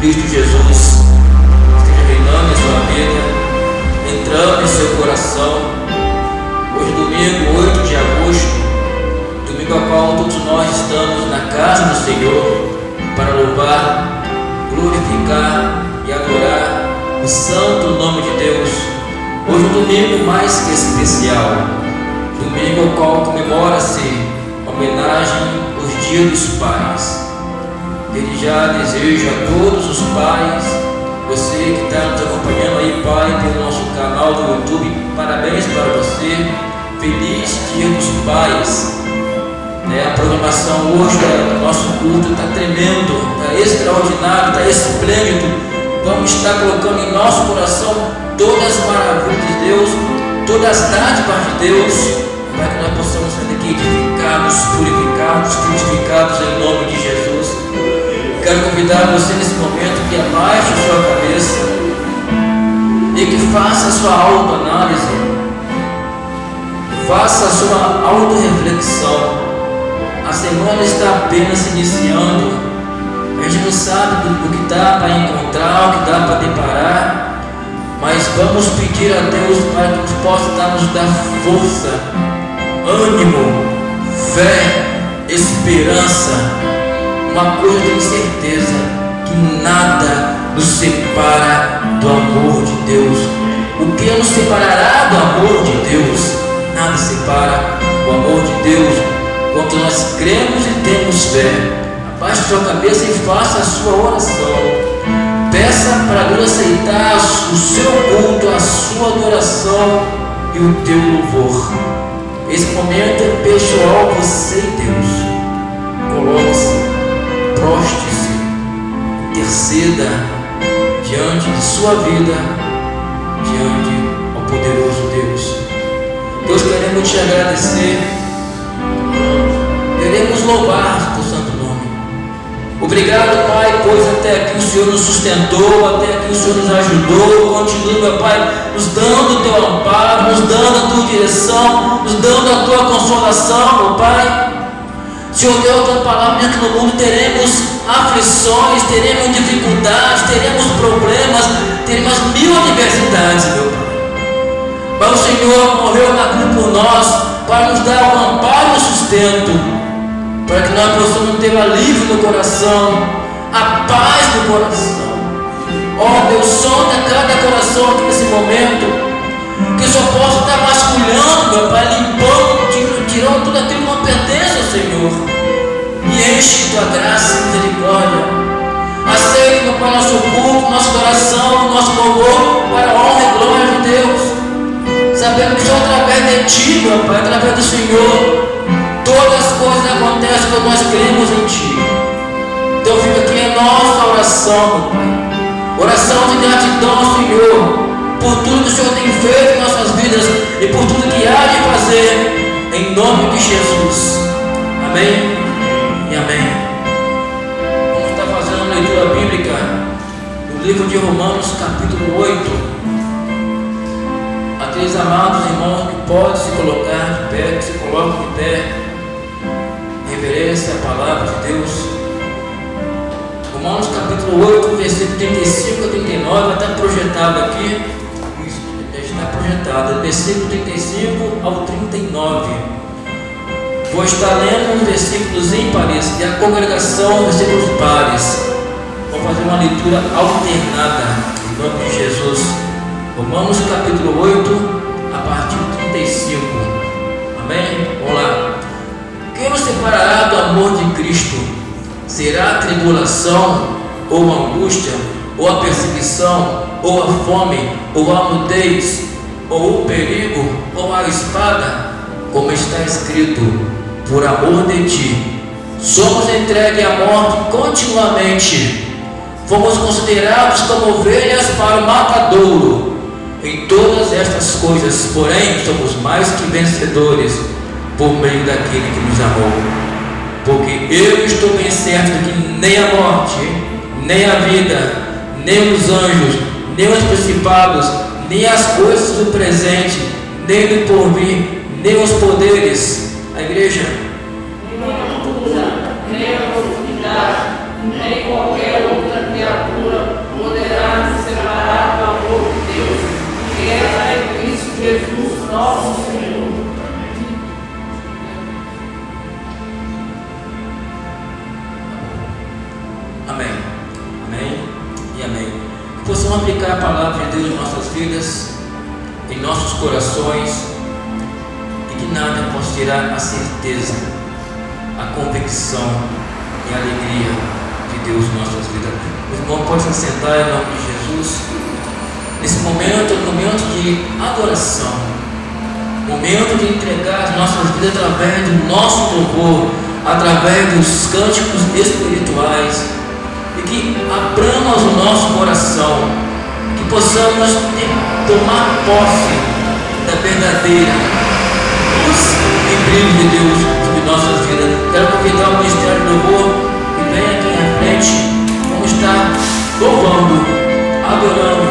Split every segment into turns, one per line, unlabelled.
Cristo Jesus esteja reinando em sua vida, entrando em seu coração. Hoje, domingo 8 de agosto, domingo ao qual todos nós estamos na casa do Senhor para louvar, glorificar e adorar o santo nome de Deus. Hoje um domingo mais que especial, domingo ao qual comemora-se homenagem aos Dias dos Pais. Ele já deseja a todos os pais, você que está nos acompanhando aí, pai, pelo nosso canal do YouTube, parabéns para você, feliz Dia dos Pais. A programação hoje do nosso culto está tremendo, está extraordinário, está esplêndido. Vamos estar colocando em nosso coração todas as maravilhas de Deus, todas as dádivas de Deus, para que nós possamos sair daqui edificados, purificados, frutificados em nome de Jesus. Quero convidar você nesse momento que abaixe a sua cabeça e que faça a sua autoanálise, faça a sua autorreflexão. A semana está apenas iniciando, a gente não sabe o que dá para encontrar, o que dá para deparar, mas vamos pedir a Deus para que possa nos dar força, ânimo, fé, esperança. Uma coisa eu tenho certeza, que nada nos separa do amor de Deus. O que nos separará do amor de Deus? Nada separa o amor de Deus quando nós cremos e temos fé. Abaixe sua cabeça e faça a sua oração. Peça para Deus aceitar o seu culto, a sua adoração e o teu louvor. Esse momento é pessoal, você e Deus. Coloque-se, proste-se, interceda diante de sua vida, diante ao poderoso Deus. Deus, queremos te agradecer, queremos louvar o teu santo nome. Obrigado, Pai, pois até aqui o Senhor nos sustentou, até aqui o Senhor nos ajudou. Continue, meu Pai, nos dando o teu amparo, nos dando a tua direção, nos dando a tua consolação, meu Pai. Senhor Deus, tua palavra diz que no mundo teremos aflições, teremos dificuldades, teremos problemas, teremos mil adversidades, meu Pai. Mas o Senhor morreu na cruz por nós para nos dar o amparo e o sustento, para que nós possamos ter o alívio no coração, a paz no coração. Ó Deus, sonda cada coração aqui nesse momento, que eu só possa estar vasculhando, meu Pai, limpando, tirando tudo aquilo que não pertence ao Senhor. E enche tua graça e misericórdia. Aceita, meu Pai, nosso culto, nossa oração, nosso louvor, para a honra e glória de Deus. Sabendo que só através de Ti, meu Pai, através do Senhor, todas as coisas acontecem quando nós cremos em Ti. Então fica aqui a nossa oração, meu Pai. Oração de gratidão, Senhor, por tudo que o Senhor tem feito em nossas vidas e por tudo que há de fazer, em nome de Jesus. Amém e amém. Vamos estar fazendo uma leitura bíblica no livro de Romanos, capítulo 8. Aqueles amados irmãos que podem se colocar de pé, que se colocam de pé, reverência à palavra de Deus. Romanos capítulo 8, versículo 35 a 39, está projetado aqui. Está projetado, versículo 35 ao 39. Vou estar lendo os versículos ímpares e a congregação os versículos pares. Vou fazer uma leitura alternada em nome de Jesus. Romanos capítulo 8, a partir do 35. Amém? Vamos lá. Quem nos separará do amor de Cristo? Será a tribulação, ou a angústia, ou a perseguição, ou a fome, ou a nudez, ou o perigo, ou a espada? Como está escrito: por amor de Ti, somos entregues à morte continuamente. Fomos considerados como ovelhas para o matadouro. Em todas estas coisas, porém, somos mais que vencedores por meio daquele que nos amou. Porque eu estou bem certo que nem a morte, nem a vida, nem os anjos, nem os principados, nem as coisas do presente, nem do porvir, nem os poderes. A igreja,
nem a altura, nem a profundidade, nem qualquer outra criatura
possamos aplicar a palavra de Deus em nossas vidas, em nossos corações, e que nada possa tirar a certeza, a convicção e a alegria de Deus em nossas vidas. Os irmãos podem se sentar em nome de Jesus. Nesse momento, de adoração, momento de entregar as nossas vidas através do nosso louvor, através dos cânticos espirituais, e que abramos o nosso coração, que possamos tomar posse da verdadeira luz e brilho de Deus sobre nossas vidas. Quero convidar o Ministério do Louvor que venha aqui na frente. Vamos estar louvando, adorando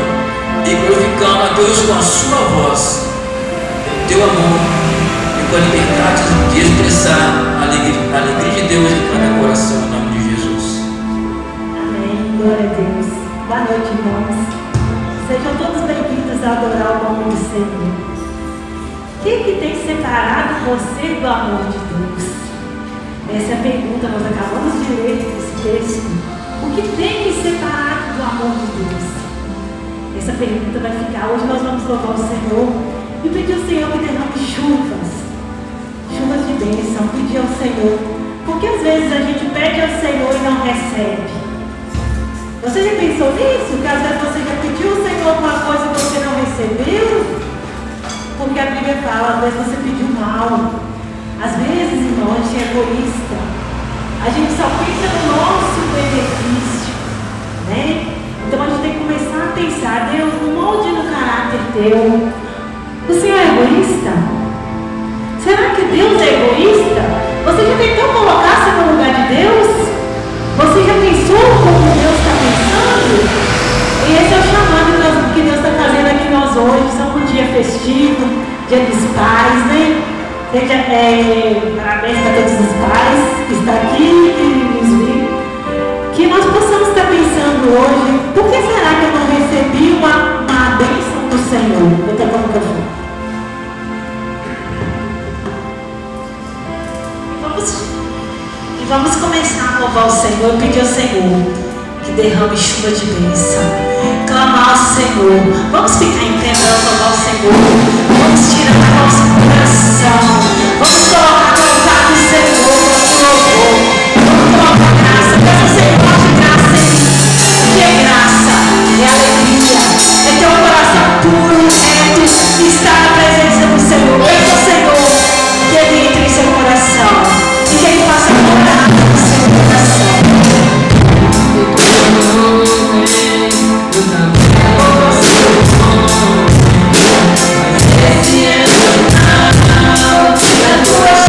e glorificando a Deus com a sua voz, o teu amor e com a liberdade de expressar a alegria de Deus em cada coração, em nome de Jesus.
Amém, glória a Deus. Boa noite, irmãos. Sejam todos bem-vindos a adorar o nome do Senhor. O que tem separado você do amor de Deus? Essa é a pergunta, nós acabamos de ler esse texto. O que tem me separado do amor de Deus? Essa pergunta vai ficar. Hoje nós vamos louvar o Senhor e pedir ao Senhor que derrame chuvas de bênção, pedir ao Senhor, porque às vezes a gente pede ao Senhor e não recebe. Você já pensou nisso? Que às vezes você já pediu ao Senhor alguma coisa e você não recebeu? Porque a Bíblia fala, às vezes você pediu mal. Às vezes, irmão, a gente é egoísta. A gente só pensa no nosso benefício, né? Então a gente tem que começar a pensar, Deus, no molde do caráter teu. O Senhor é egoísta? Será que Deus é egoísta? Você já tentou colocar-se no lugar de Deus? Você já pensou como Deus está pensando? E esse é o chamado que Deus está fazendo aqui nós hoje. Estamos num dia festivo, dia dos pais, né? Parabéns para todos os pais que estão aqui, que nos viram. Que nós possamos estar pensando hoje, por que será que eu não recebi uma bênção do Senhor? Vou até pôr o microfone. E vamos começar a louvar o Senhor e pedir ao Senhor que derrame chuva de bênção. Clamar ao Senhor. Vamos ficar em pé para louvar o Senhor. Vamos tirar o nosso coração. Vamos colocar no altar do Senhor nosso louvor. Vamos colocar graça. Peça ao Senhor de graça em mim. O que é graça? É alegria. É ter um coração puro, reto, e estar na presença do Senhor. Peça ao Senhor que Ele entre em seu coração e que Ele faça morar no seu coração. Esse é o final da tua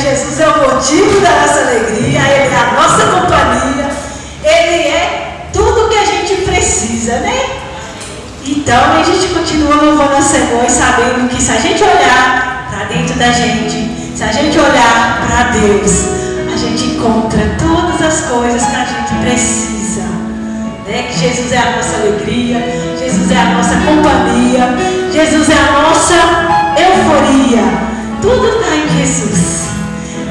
Jesus é o motivo da nossa alegria, Ele é a nossa companhia, Ele é tudo que a gente precisa, né? Então a gente continua louvando ao Senhor e sabendo que se a gente olhar para dentro da gente, se a gente olhar para Deus, a gente encontra todas as coisas que a gente precisa, né? Que Jesus é a nossa alegria, Jesus é a nossa companhia, Jesus é a nossa euforia. Tudo está em Jesus.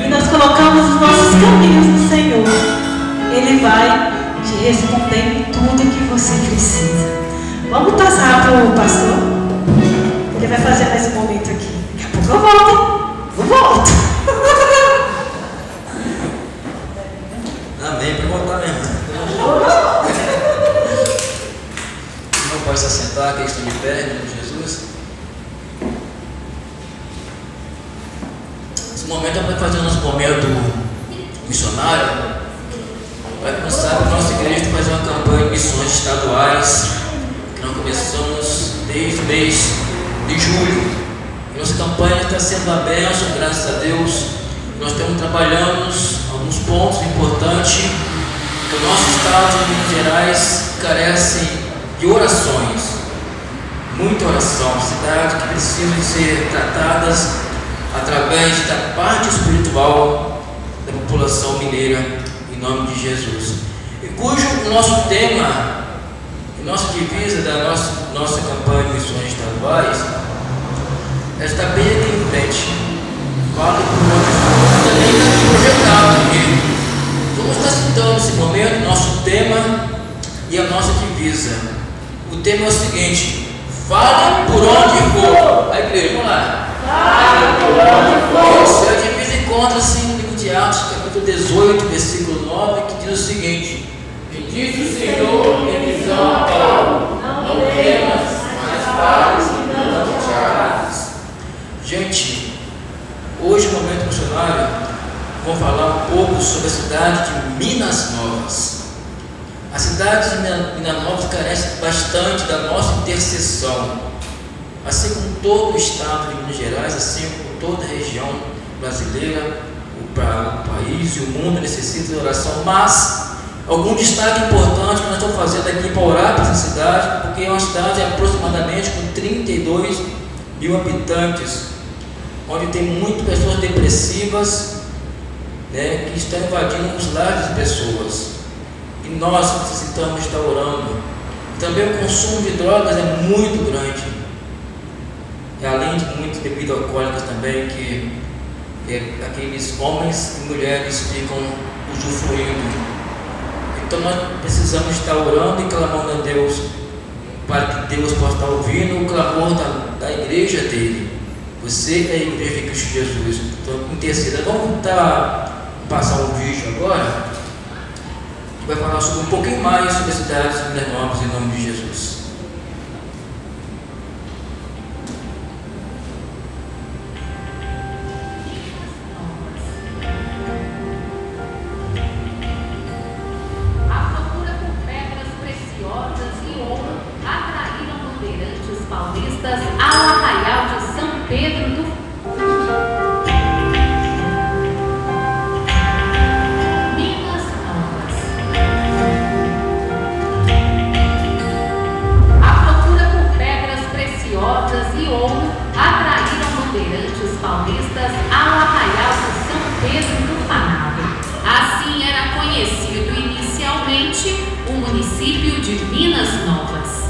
E nós colocamos os nossos caminhos no Senhor. Ele vai te responder em tudo que você precisa. Vamos passar para o pastor. Ele vai fazer mais um momento aqui. Daqui a pouco eu volto. Eu volto.
Amém, para voltar mesmo. Não pode se assentar, que estão de pé, em nome de Jesus. Nesse momento, vamos fazer nosso momento missionário. Para quem não sabe, a nossa igreja está fazendo uma campanha de missões estaduais. Nós começamos desde o mês de julho. Nossa campanha está sendo uma bênção, graças a Deus. Nós estamos trabalhando alguns pontos importantes que o nosso estado de Minas Gerais carece de orações, muita oração, cidades que precisam ser tratadas através da parte espiritual da população mineira, em nome de Jesus. E cujo o nosso tema, nossa divisa da nossa campanha de missões estaduais, está bem aqui em frente. Fala por onde também está aqui projetado aqui. Vamos estar citando nesse momento nosso tema e a nossa divisa. O tema é o seguinte: fale por onde for. A igreja, vamos lá. Fale por onde for. Isso, a divisa encontra-se no livro de Atos, capítulo 18, versículo 9, que diz o seguinte: e disse o Senhor em visão a Paulo: não temas, mas fales e não te agrades. Gente, hoje no momento missionário, vamos falar um pouco sobre a cidade de Minas Novas. A cidade de Minas Novas carece bastante da nossa intercessão, assim como todo o estado de Minas Gerais, assim como toda a região brasileira, o país e o mundo necessitam de oração, mas algum destaque importante que nós estamos fazendo aqui para orar para essa cidade, porque é uma cidade aproximadamente com 32 mil habitantes, onde tem muitas pessoas depressivas, né, que estão invadindo os lares das pessoas. E nós necessitamos estar orando. Também o consumo de drogas é muito grande. E além de muitas bebidas alcoólicas também, que aqueles homens e mulheres ficam usufruindo. Então nós precisamos estar orando e clamando a Deus, para que Deus possa estar ouvindo o clamor da igreja dele. Você é a igreja de Cristo Jesus. Então, interceda. Vamos passar um vídeo agora, que vai falar sobre um pouquinho mais sobre a cidade de Minas Novas, em nome de Jesus.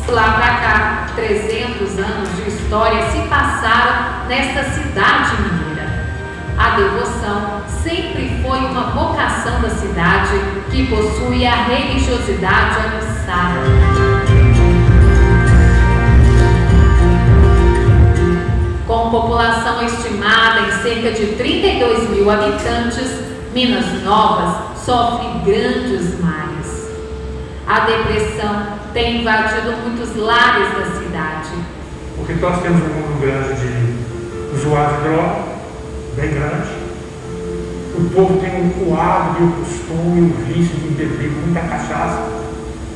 Lá para cá, 300 anos de história se passaram nesta cidade mineira. A devoção sempre foi uma vocação da cidade, que possui a religiosidade aguçada. Com população estimada em cerca de 32 mil habitantes, Minas Novas sofre grandes males. A depressão tem invadido muitos lares da cidade.
Porque nós temos um número grande de usuários de droga, bem grande. O povo tem o hábito, o costume, o vício de beber muita cachaça.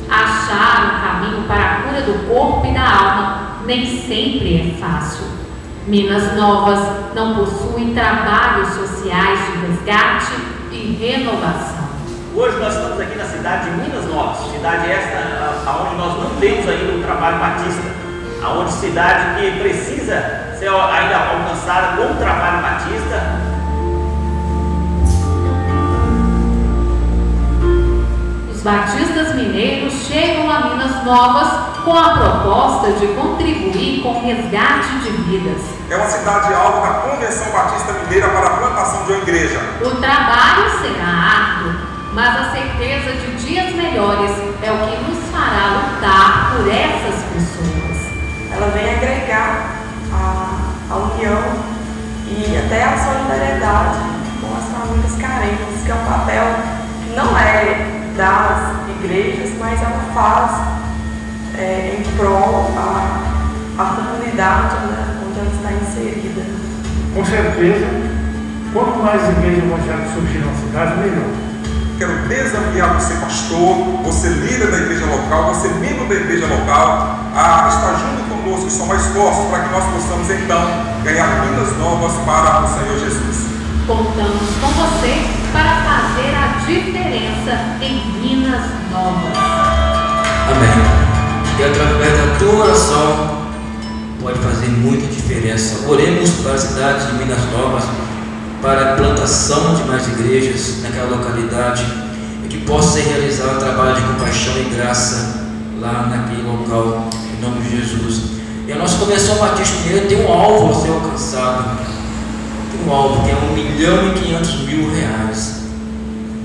Achar um caminho para a cura do corpo e da alma nem sempre é fácil. Minas Novas não possuem trabalhos sociais de resgate e renovação.
Hoje nós estamos aqui na cidade de Minas Novas, cidade esta onde nós não temos ainda o trabalho batista, aonde cidade que precisa ser ainda alcançada com o trabalho batista.
Os batistas mineiros chegam a Minas Novas com a proposta de contribuir com o resgate de vidas.
É uma cidade alvo da Convenção Batista Mineira para a plantação de uma igreja.
O trabalho será árduo, mas a certeza de dias melhores é o que nos fará lutar por essas pessoas.
Ela vem agregar a união e até a solidariedade com as famílias carentes, que é um papel que não é das igrejas, mas ela faz em prol a comunidade, né, onde ela está inserida.
Com certeza, quanto mais igrejas evangélicas surgirem na cidade, melhor.
Quero desafiar você, pastor, você líder da igreja local, você membro da igreja local, a estar junto conosco e somar esforços para que nós possamos então ganhar Minas Novas para o Senhor Jesus.
Contamos com você para fazer a diferença em Minas Novas.
Amém. E através da tua oração pode fazer muita diferença. Oremos para a cidade de Minas Novas, para a plantação de mais igrejas naquela localidade, e que possa ser realizado um trabalho de compaixão e graça lá naquele local, em nome de Jesus. E a nossa Convenção Batista Mineira tem um alvo a ser alcançado, tem um alvo que é R$1.500.000.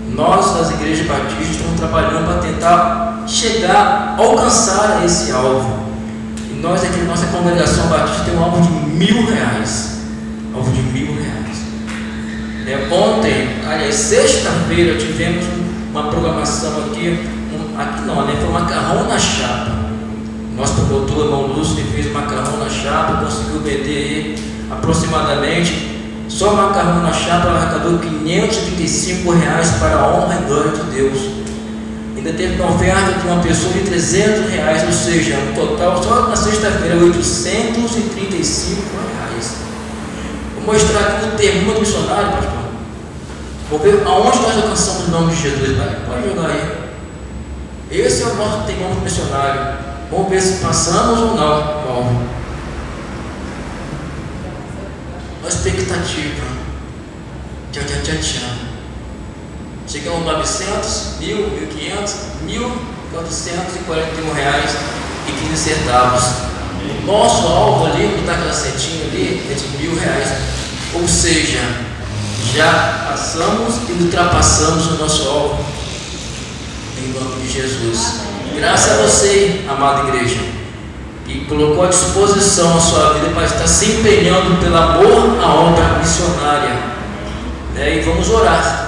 Nós, das igrejas batistas, estamos trabalhando para tentar chegar, alcançar esse alvo. E nós aqui na nossa congregação batista tem um alvo de R$1.000. Alvo de R$1.000. Ontem, aliás, sexta-feira, tivemos uma programação aqui, foi macarrão na chapa. Nosso produtor, irmão Lúcio, fez macarrão na chapa, conseguiu vender aproximadamente, só macarrão na chapa arrecadou R$535 para a honra e glória de Deus. Ainda teve uma oferta de uma pessoa de R$300, ou seja, um total só na sexta-feira R$835. Vou mostrar aqui o termo do missionário, pastor. Vou ver aonde nós alcançamos o nome de Jesus. Pode jogar aí. Esse é o nosso termo missionário. Vamos ver se passamos ou não. Bom. Uma expectativa. Tchau. Chegamos a 900, 1.000, 1.500, R$1.441,15. Nosso alvo ali, que está aquela setinha ali, é de R$1.000. Ou seja, já passamos e ultrapassamos o nosso alvo. Em nome de Jesus. Graças a você, amada igreja, que colocou à disposição a sua vida para estar se empenhando pelo amor à obra missionária. E vamos orar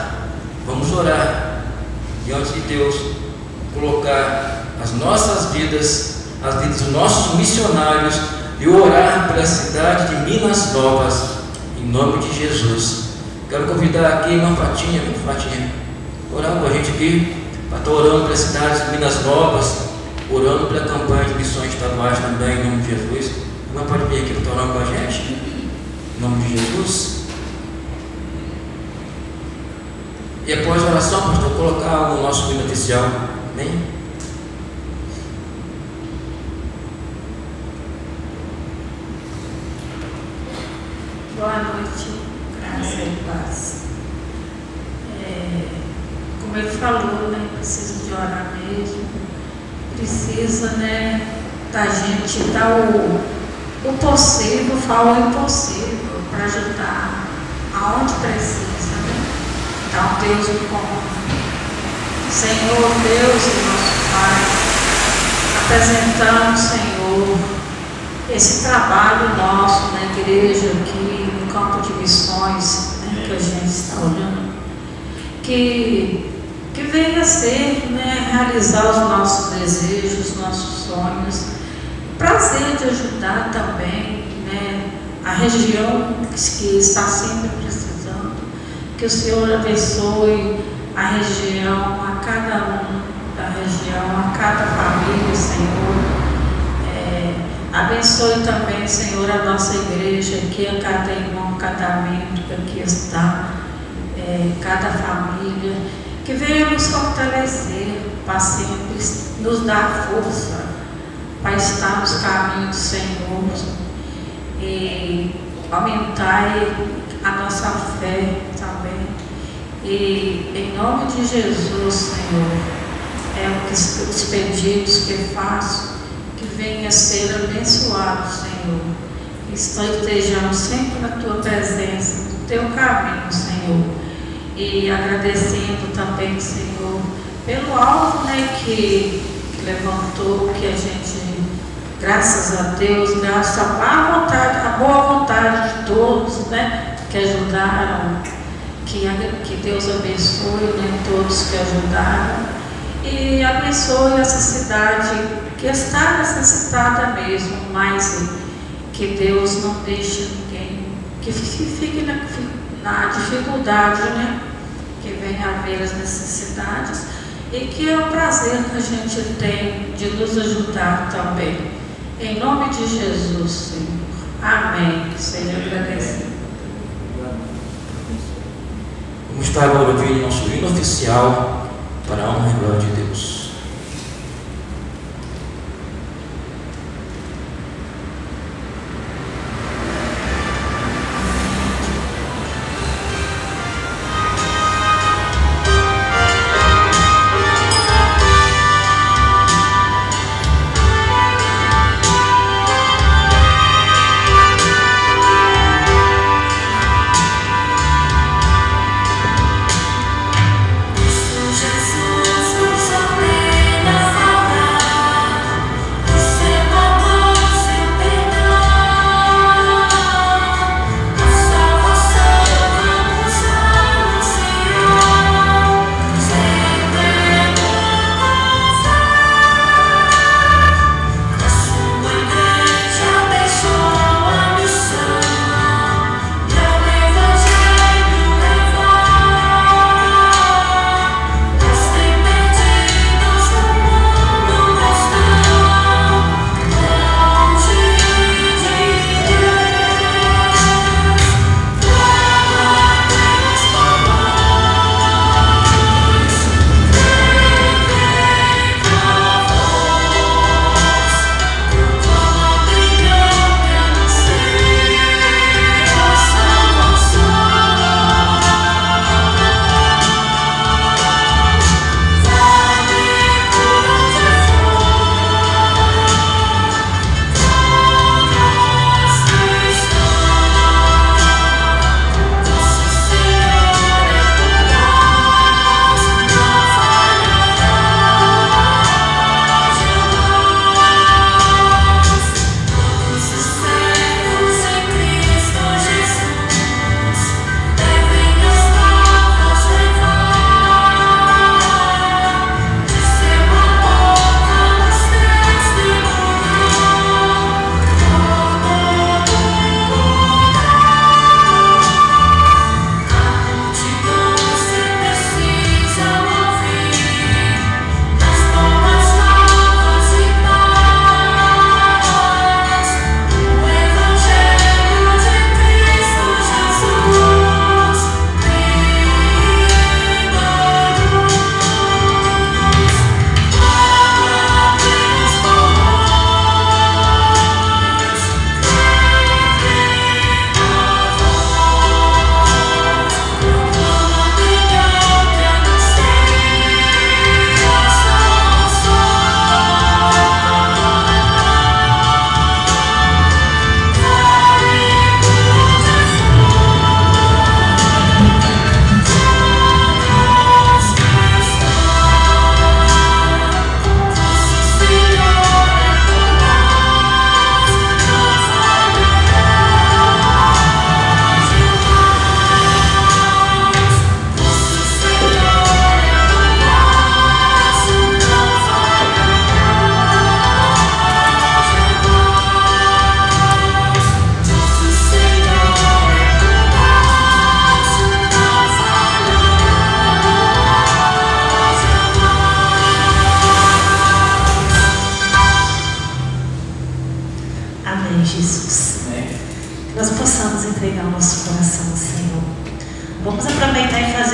diante de Deus, colocar as nossas vidas, as vidas dos nossos missionários, e orar pela cidade de Minas Novas, em nome de Jesus. Quero convidar aqui uma Fatinha, orar com a gente aqui, para estar orando pela cidade de Minas Novas, orando pela campanha de missões estaduais também, em nome de Jesus. Não pode vir aqui para estar orando com a gente, em nome de Jesus. E após a oração, pastor, colocar o nosso hino oficial. Amém?
Boa noite, graça e paz. Como ele falou, né, precisa de orar mesmo, precisa, né, da gente dar o possível, falar o impossível para ajudar aonde precisa, né? Então, Deus o comum. Senhor, Deus e nosso Pai, apresentamos, Senhor, esse trabalho nosso na igreja aqui, no campo de missões, né, que a gente está olhando, que venha ser, né, realizar os nossos desejos, os nossos sonhos, prazer de ajudar também, né, a região que está sempre precisando, que o Senhor abençoe a região, a cada um da região, a cada família, Senhor. Abençoe também, Senhor, a nossa igreja aqui, a cada irmão, cada membro que aqui está, cada família, que venha nos fortalecer para sempre nos dar força para estar nos caminhos do Senhor e aumentar a nossa fé também. E em nome de Jesus, Senhor, os pedidos que faço, que venha ser abençoado, Senhor, que estejamos sempre na Tua presença, no Teu caminho, Senhor, e agradecendo também, Senhor, pelo alvo, né, que levantou, que a gente, graças a Deus, graças à boa vontade de todos, né, que ajudaram, que Deus abençoe, né, todos que ajudaram, e abençoe essa cidade que está necessitada mesmo, mas que Deus não deixe ninguém que fique na dificuldade, né, que venha haver as necessidades, e que é um prazer que a gente tem de nos ajudar também. Em nome de Jesus, Senhor. Amém. Seja agradecido.
Vamos estar agora ouvindo nosso hino oficial para a honra e glória de Deus.
Jesus nos ordenou.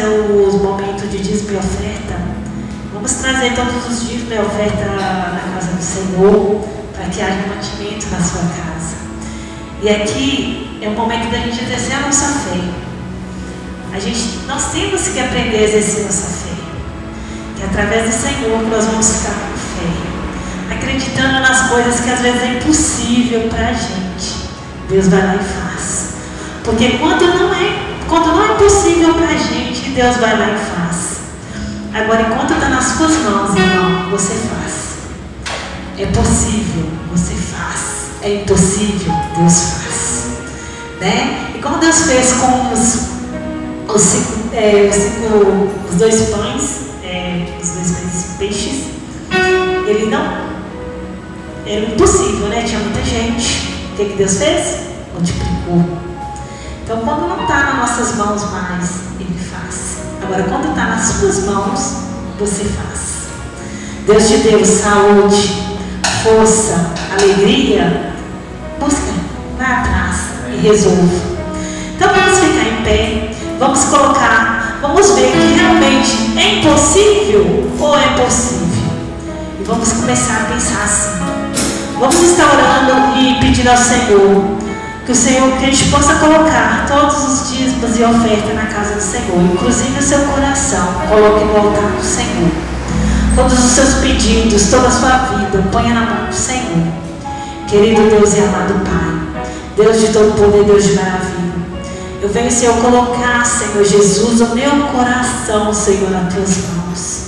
trazer os momentos de dízimo e oferta. Vamos trazer todos os dízimos e oferta na casa do Senhor, para que haja mantimento na sua casa. E aqui é o momento da gente exercer a nossa fé. Nós temos que aprender a exercer nossa fé. Que através do Senhor nós vamos ficar com fé, acreditando nas coisas que às vezes é impossível para a gente. Deus vai lá e faz. Porque quando não é possível para a gente, Deus vai lá e faz. Agora, enquanto está nas suas mãos, irmão, você faz. É possível, você faz. É impossível, Deus faz. Né? E como Deus fez com os 2 pães, os 2 peixes, ele não... Era impossível, né? Tinha muita gente. O que Deus fez? Multiplicou. Então, quando não está nas nossas mãos mais, Ele faz. Agora, quando está nas suas mãos, você faz. Deus te deu saúde, força, alegria. Busca, vai atrás e resolva. Então, vamos ficar em pé. Vamos colocar, vamos ver que realmente é impossível ou é possível. E vamos começar a pensar assim. Vamos estar orando e pedindo ao Senhor que a gente possa colocar todos os dízimos e ofertas na casa do Senhor, inclusive o seu coração, coloque no altar do Senhor. Todos os seus pedidos, toda a sua vida, ponha na mão do Senhor. Querido Deus e amado Pai, Deus de todo poder, Deus de maravilha, eu venho, Senhor, colocar, Senhor Jesus, o meu coração, Senhor, nas tuas mãos.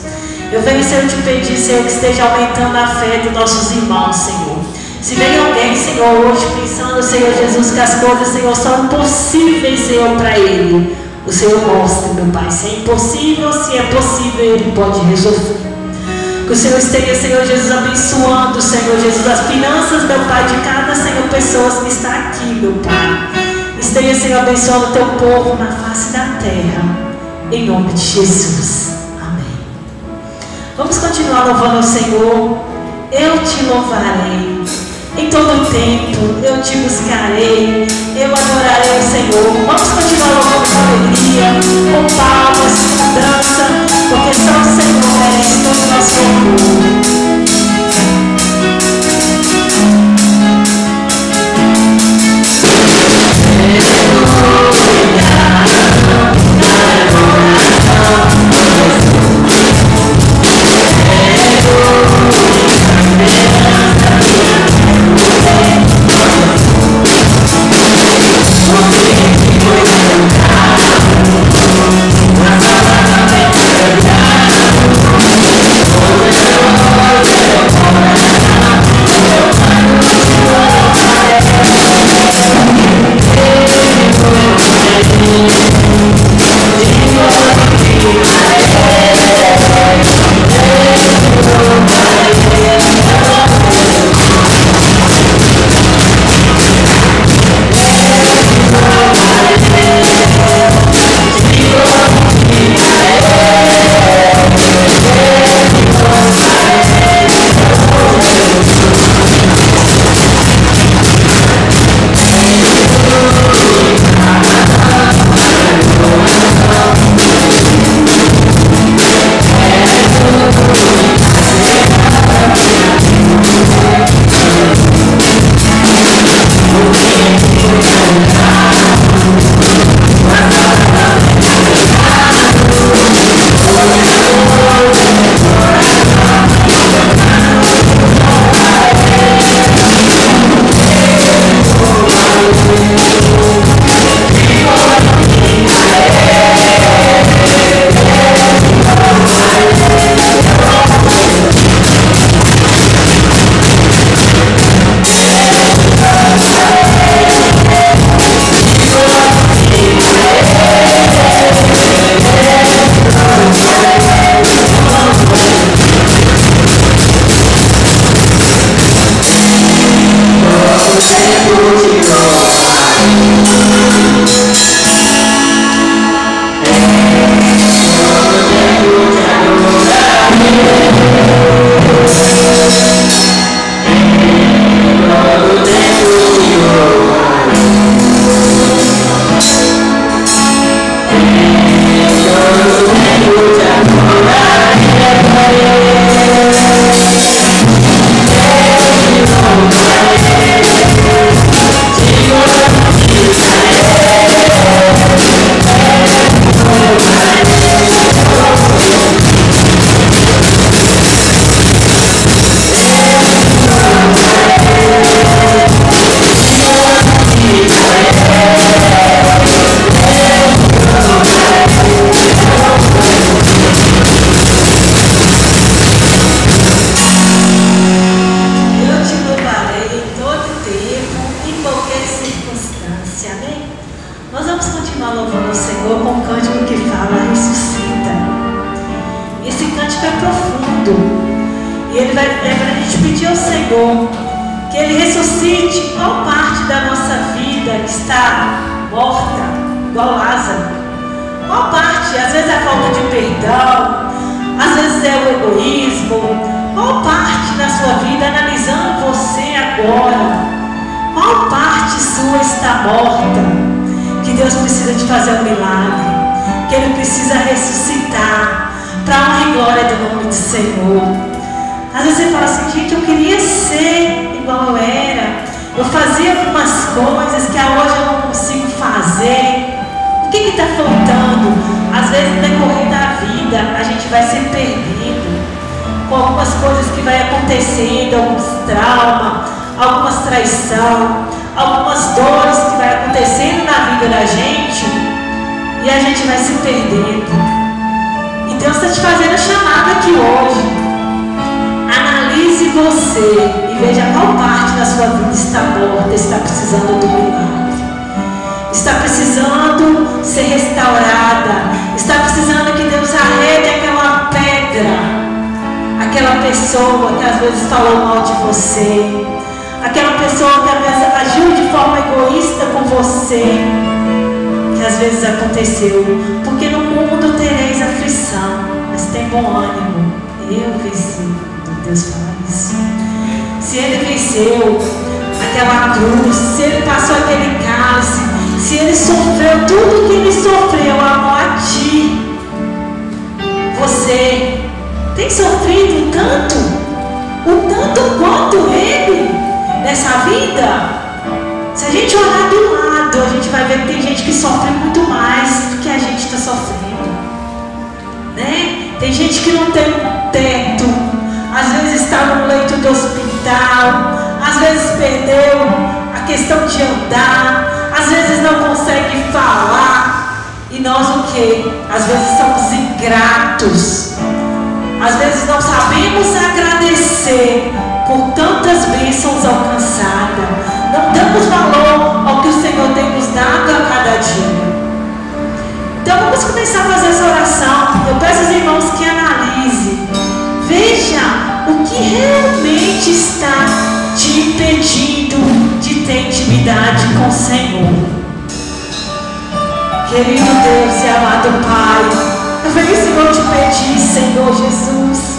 Eu venho, Senhor, te pedir, Senhor, que esteja aumentando a fé dos nossos irmãos, Senhor. Se vem alguém, Senhor, hoje pensando, Senhor Jesus, que as coisas, Senhor, são impossíveis, Senhor, para Ele, o Senhor mostra, meu Pai, se é impossível, se é possível, Ele pode resolver. Que o Senhor esteja, Senhor Jesus, abençoando, Senhor Jesus, as finanças, meu Pai, de cada, Senhor, pessoa que está aqui, meu Pai. Esteja, Senhor, abençoando o teu povo na face da terra, em nome de Jesus. Amém. Vamos continuar louvando ao Senhor. Eu te louvarei. Em todo tempo eu te buscarei, eu adorarei o Senhor. Vamos continuar louvando com alegria, com palmas, com dança, porque só o Senhor merece todo o nosso louvor.
Oh,
para a gente pedir ao Senhor que Ele ressuscite qual parte da nossa vida que está morta, igual Lázaro. Qual parte? Às vezes é a falta de perdão, às vezes é o egoísmo. Qual parte da sua vida, analisando você agora, qual parte sua está morta? Que Deus precisa de fazer um milagre, que Ele precisa ressuscitar para a honra e glória do nome do Senhor. Às vezes você fala assim: gente, eu queria ser igual eu era, eu fazia algumas coisas que hoje eu não consigo fazer. O que está faltando? Às vezes no decorrer da vida a gente vai se perdendo com algumas coisas que vai acontecendo, alguns traumas, algumas traição, algumas dores que vai acontecendo na vida da gente, e a gente vai se perdendo. E Deus está te fazendo a chamada aqui hoje. Analise você e veja qual parte da sua vida está morta, está precisando do milagre, está precisando ser restaurada, está precisando que Deus arrede aquela pedra, aquela pessoa que às vezes falou mal de você, aquela pessoa que às vezes agiu de forma egoísta com você, que às vezes aconteceu. Porque no mundo tereis aflição, mas tem bom ânimo. Eu venci. Deus fala isso. Se Ele venceu aquela cruz, se Ele passou aquele cálice, se Ele sofreu tudo que Ele sofreu, amor a ti, você tem sofrido tanto, o tanto quanto Ele nessa vida? Se a gente olhar do lado, a gente vai ver que tem gente que sofre muito mais do que a gente está sofrendo, né? Tem gente que não tem um teto, às vezes está no leito do hospital, às vezes perdeu a questão de andar, às vezes não consegue falar. E nós o quê? Às vezes somos ingratos, às vezes não sabemos agradecer por tantas bênçãos alcançadas, não damos valor ao que o Senhor tem nos dado a cada dia. Então vamos começar a fazer essa oração. Eu peço aos irmãos que analisem, veja o que realmente está te impedindo de ter intimidade com o Senhor. Querido Deus e amado Pai, eu venho, Senhor, te pedir, Senhor Jesus,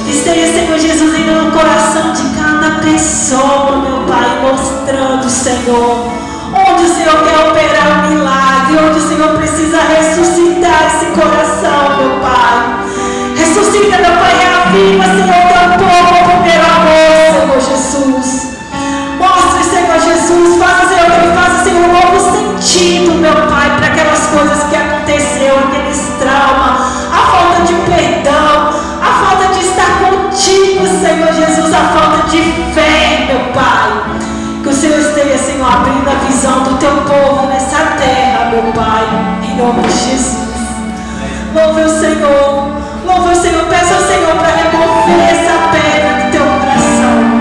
que esteja, Senhor Jesus, no coração de cada pessoa, meu Pai, mostrando, Senhor, onde o Senhor quer operar um milagre, onde o Senhor precisa ressuscitar esse coração, meu Pai. Ressuscita, meu Pai, reaviva, Senhor, teu povo, o primeiro amor, Senhor Jesus. Mostre, Senhor Jesus, faça, Senhor, que Ele faça, Senhor, um novo sentido, meu Pai, para aquelas coisas que aconteceram, aqueles traumas, a falta de perdão, a falta de estar contigo, Senhor Jesus, a falta de fé, meu Pai. Que o Senhor esteja, Senhor, abrindo a visão do teu povo nessa terra, meu Pai, em nome de Jesus. Louve o Senhor, louve o Senhor, peça ao Senhor para remover essa pedra do teu coração.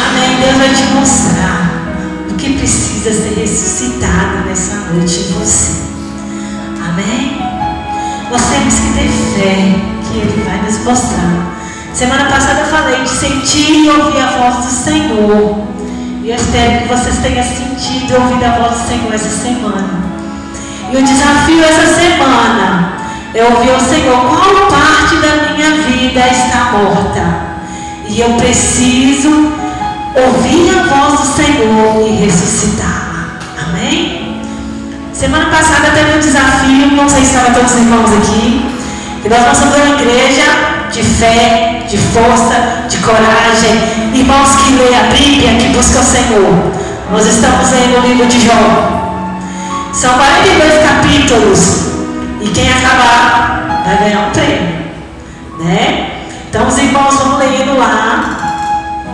Amém. Deus vai te mostrar o que precisa ser ressuscitado nessa noite em você. Amém? Nós temos que ter fé que Ele vai nos mostrar. Semana passada eu falei de sentir e ouvir a voz do Senhor. E eu espero que vocês tenham sentido e ouvido a voz do Senhor essa semana. E o desafio essa semana é ouvir ao Senhor: qual parte da minha vida está morta? E eu preciso ouvir a voz do Senhor e ressuscitá-la. Amém? Semana passada teve um desafio, não sei se estavam todos os irmãos aqui, que nós somos uma igreja de fé, de força, de coragem, irmãos que lê a Bíblia, que buscam o Senhor. Nós estamos lendo o livro de Jó. São 42 capítulos e quem acabar vai ganhar um prêmio, né? Então os irmãos vão lendo lá,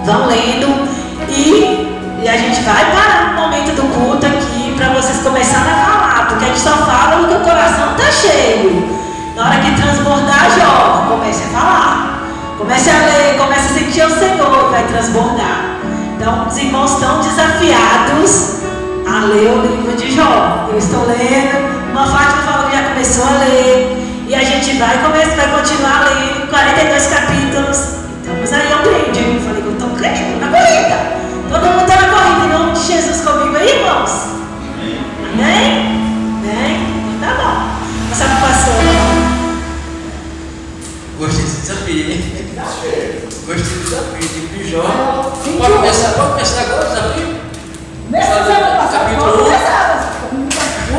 vão lendo e a gente vai parar no momento do culto aqui para vocês começarem a falar, porque a gente só fala o que o coração está cheio. Na hora que transbordar, Jó, comece a falar, comece a ler, comece a sentir o Senhor, vai transbordar. Então os irmãos estão desafiados a ler o livro de Jó. Eu estou lendo, uma Fátima falou que já começou a ler, e a gente vai continuar lendo 42 capítulos. Estamos aí ao brinde. Eu falei que eu estou crendo na corrida. Todo mundo está na corrida, em nome de Jesus comigo aí, irmãos? Amém? Amém? Então tá bom. Passar para o pastor.
Gostei desse desafio, hein? Gostei do desafio de Jó. Pode começar agora o desafio? Capítulo 1.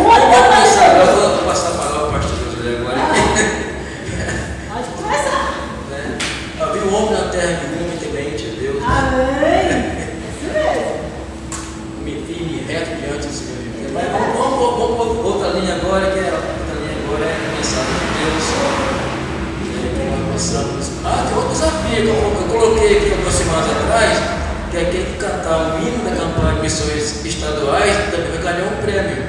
Pode começar agora, eu vou passar a palavra para o pastor José agora.
Pode começar.
Havia um homem na terra que muito temente a Deus.
Amém. Isso mesmo.
Me reto diante do Senhor. Mas vamos outra linha agora, que é outra linha agora é a mensagem de Deus. Que nós passamos. Tem outro desafio que eu coloquei aqui algumas semanas atrás, que é aquele que cantar o hino da campanha de missões estaduais também vai ganhar um prêmio.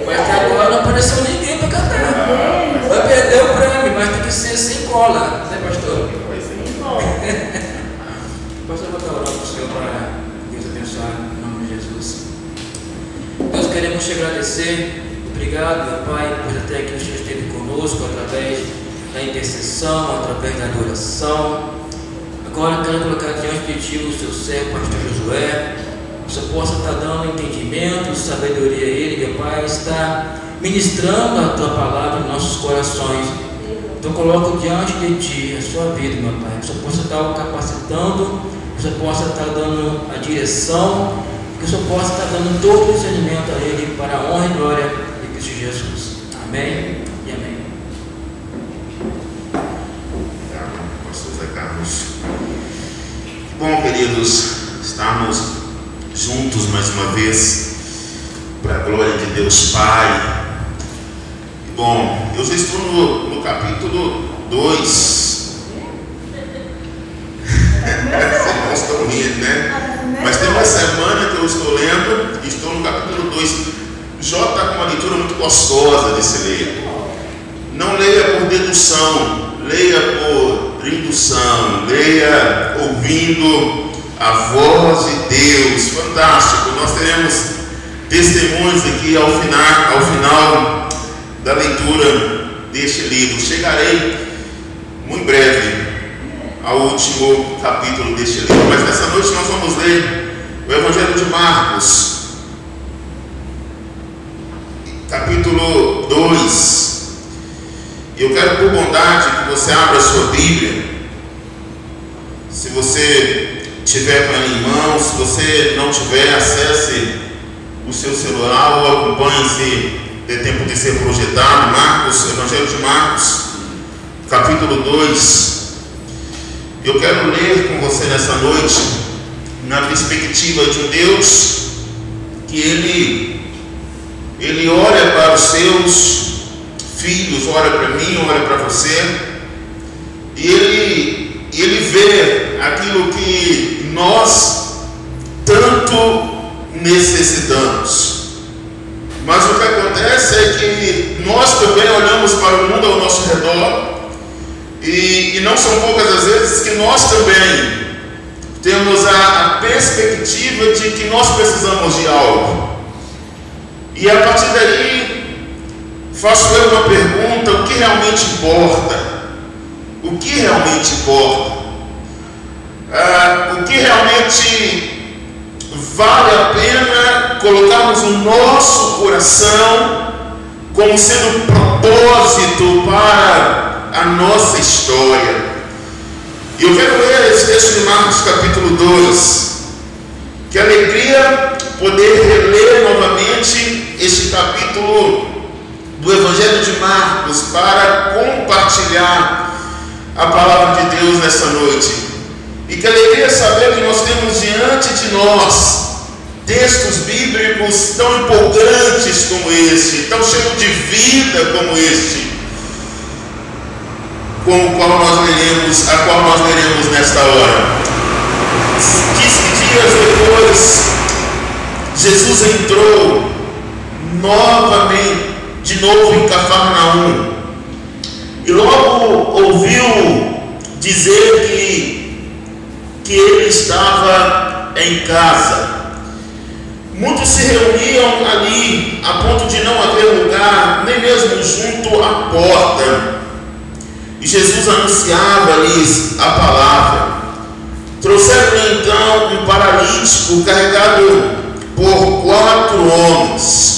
Mas até agora não apareceu ninguém para cantar. Vai perder o prêmio, mas tem que ser sem cola, né, pastor? Pastor, eu vou estar orando para o Senhor para Deus abençoar em nome de Jesus. Nós queremos te agradecer. Obrigado, meu Pai, pois até aqui o Senhor esteve conosco através da intercessão, através da adoração. Agora eu quero colocar diante de Ti o seu servo, pastor Josué. Que o Senhor possa estar dando entendimento, sabedoria a ele, meu Pai, está ministrando a Tua palavra em nossos corações. Então coloco diante de Ti a sua vida, meu Pai. Que o Senhor possa estar o capacitando, que o Senhor possa estar dando a direção, que o Senhor possa estar dando todo o discernimento a Ele para a honra e glória de Cristo Jesus. Amém e amém.
Obrigado, pastor Zé Carlos. Bom, queridos, estamos juntos mais uma vez para a glória de Deus Pai. E, bom, eu já estou no capítulo 2. Vocês estão rindo, né? Mas tem uma semana que eu estou lendo e estou no capítulo 2. Jó está com uma leitura muito gostosa de se ler. Não leia por dedução, leia por indução, leia ouvindo a voz de Deus. Fantástico. Nós teremos testemunhos aqui ao final da leitura deste livro. Chegarei muito breve ao último capítulo deste livro, mas nessa noite nós vamos ler o Evangelho de Marcos, capítulo 2. Eu quero, por bondade, que você abra a sua Bíblia. Se você tiver com ela em mãos, se você não tiver, acesse o seu celular ou acompanhe, se der tempo de ser projetado. Marcos, Evangelho de Marcos, capítulo 2. Eu quero ler com você nessa noite na perspectiva de um Deus que Ele olha para os seus filhos, olha para mim, olha para você, e Ele vê aquilo que nós tanto necessitamos. Mas o que acontece é que nós também olhamos para o mundo ao nosso redor E não são poucas as vezes que nós também temos a perspectiva de que nós precisamos de algo. E a partir daí, faço eu uma pergunta: o que realmente importa? O que realmente importa? O que realmente vale a pena colocarmos o nosso coração como sendo propósito para a nossa história? Eu quero ler esse texto de Marcos capítulo 2. Que alegria poder reler novamente este capítulo do Evangelho de Marcos para compartilhar a palavra de Deus nessa noite. E que alegria saber que nós temos diante de nós textos bíblicos tão empolgantes como este, tão cheios de vida como este, com o qual nós leremos nesta hora. 15 dias depois, Jesus entrou de novo em Cafarnaum, e logo ouviu dizer que ele estava em casa. Muitos se reuniam ali a ponto de não haver lugar, nem mesmo junto à porta. E Jesus anunciava-lhes a palavra. Trouxeram-lhe então um paralítico carregado por 4 homens.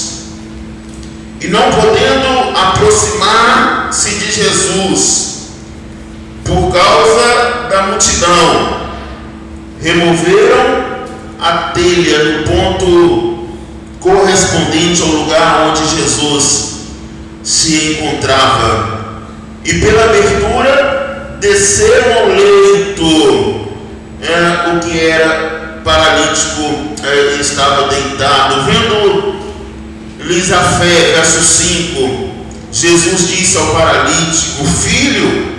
E não podendo aproximar-se de Jesus, por causa da multidão, removeram a telha no ponto correspondente ao lugar onde Jesus se encontrava. E pela abertura desceram ao leito o que era paralítico estava deitado. Vendo-lhes a fé, verso 5, Jesus disse ao paralítico: filho,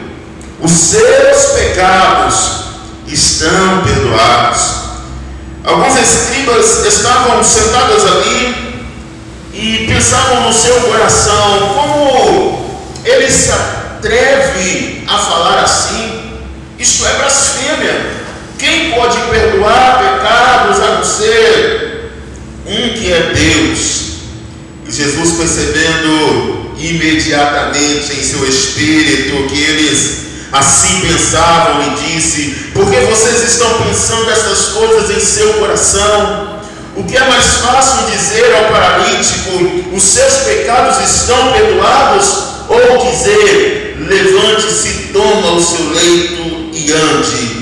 os seus pecados estão perdoados. Alguns escribas estavam sentados ali e pensavam no seu coração: como ele se atreve a falar assim? Isto é blasfêmia. Quem pode perdoar pecados a não ser um que é Deus? E Jesus, percebendo imediatamente em seu espírito que eles assim pensavam, lhe disse: por que vocês estão pensando estas coisas em seu coração? O que é mais fácil dizer ao paralítico: os seus pecados estão perdoados? Ou dizer: levante-se, toma o seu leito e ande?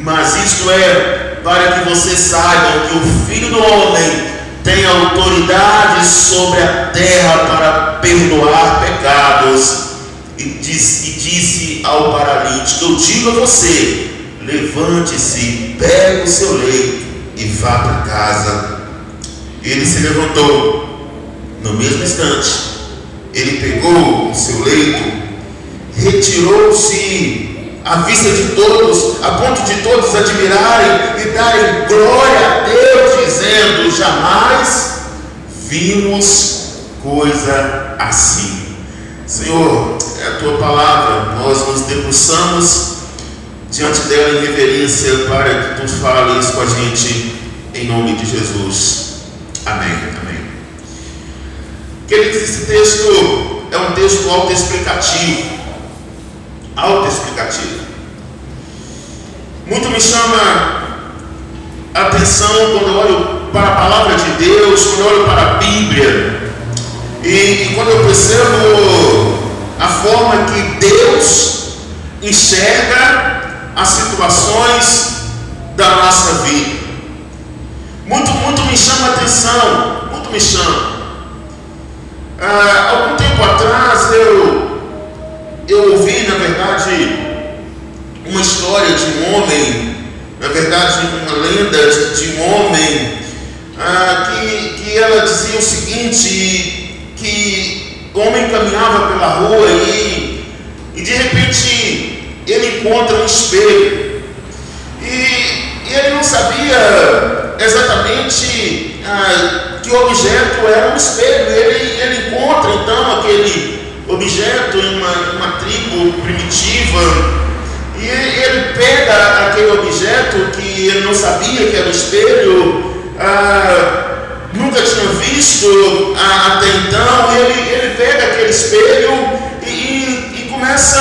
Mas isto é para que vocês saibam que o Filho do Homem tem autoridade sobre a terra para perdoar pecados. E disse ao paralítico: eu digo a você, levante-se, pegue o seu leito e vá para casa. Ele se levantou. No mesmo instante, ele pegou o seu leito, retirou-se à vista de todos, a ponto de todos admirarem e darem glória a Deus, dizendo: jamais vimos coisa assim. Senhor, é a tua palavra, nós nos debruçamos diante dela em reverência para que tu fales com a gente, em nome de Jesus. Amém. Amém. Queridos, esse texto é um texto autoexplicativo. Muito me chama a atenção quando eu olho para a palavra de Deus, quando eu olho para a Bíblia, e quando eu percebo a forma que Deus enxerga as situações da nossa vida. Muito me chama a atenção, muito me chama. Algum tempo atrás eu ouvi, na verdade, uma história de um homem, na verdade, uma lenda de um homem, que ela dizia o seguinte: que o homem caminhava pela rua e de repente ele encontra um espelho, e ele não sabia exatamente que objeto era um espelho. Ele encontra então aquele objeto em uma tribo primitiva, e ele pega aquele objeto que ele não sabia que era o espelho, nunca tinha visto até então, ele pega aquele espelho e começa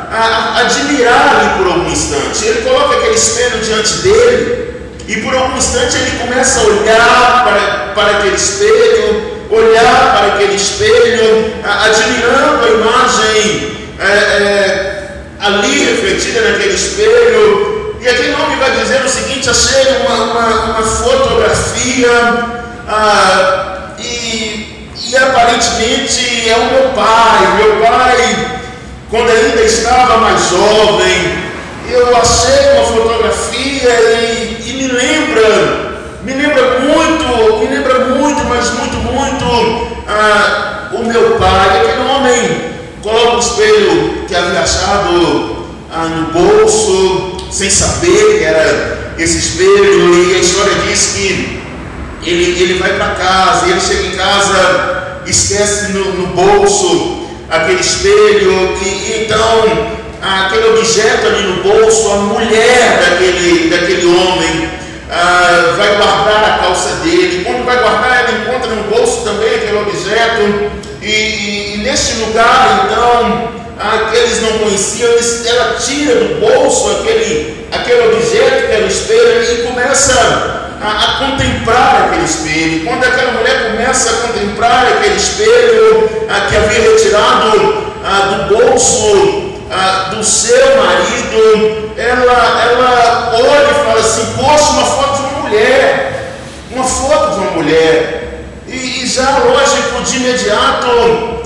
a admirar ali por algum instante. Ele coloca aquele espelho diante dele e por algum instante ele começa a olhar para aquele espelho, admirando a imagem ali refletida naquele espelho. E aquele homem vai dizer o seguinte: achei uma fotografia e aparentemente é o meu pai, quando ainda estava mais jovem. Eu achei uma fotografia e me lembra muito, mas muito o meu pai. Aquele homem coloca o espelho que havia achado no bolso, sem saber que era esse espelho, e a história diz que ele vai para casa, e ele chega em casa, esquece no bolso aquele espelho, e então aquele objeto ali no bolso, a mulher daquele homem vai guardar a calça dele. Quando vai guardar, ela encontra no bolso também aquele objeto, e neste lugar então que eles não conheciam, ela tira do bolso aquele objeto que era o espelho e começa a contemplar aquele espelho. Quando aquela mulher começa a contemplar aquele espelho que havia retirado do bolso do seu marido, ela olha e fala assim: poxa, uma foto de uma mulher. E já, lógico, de imediato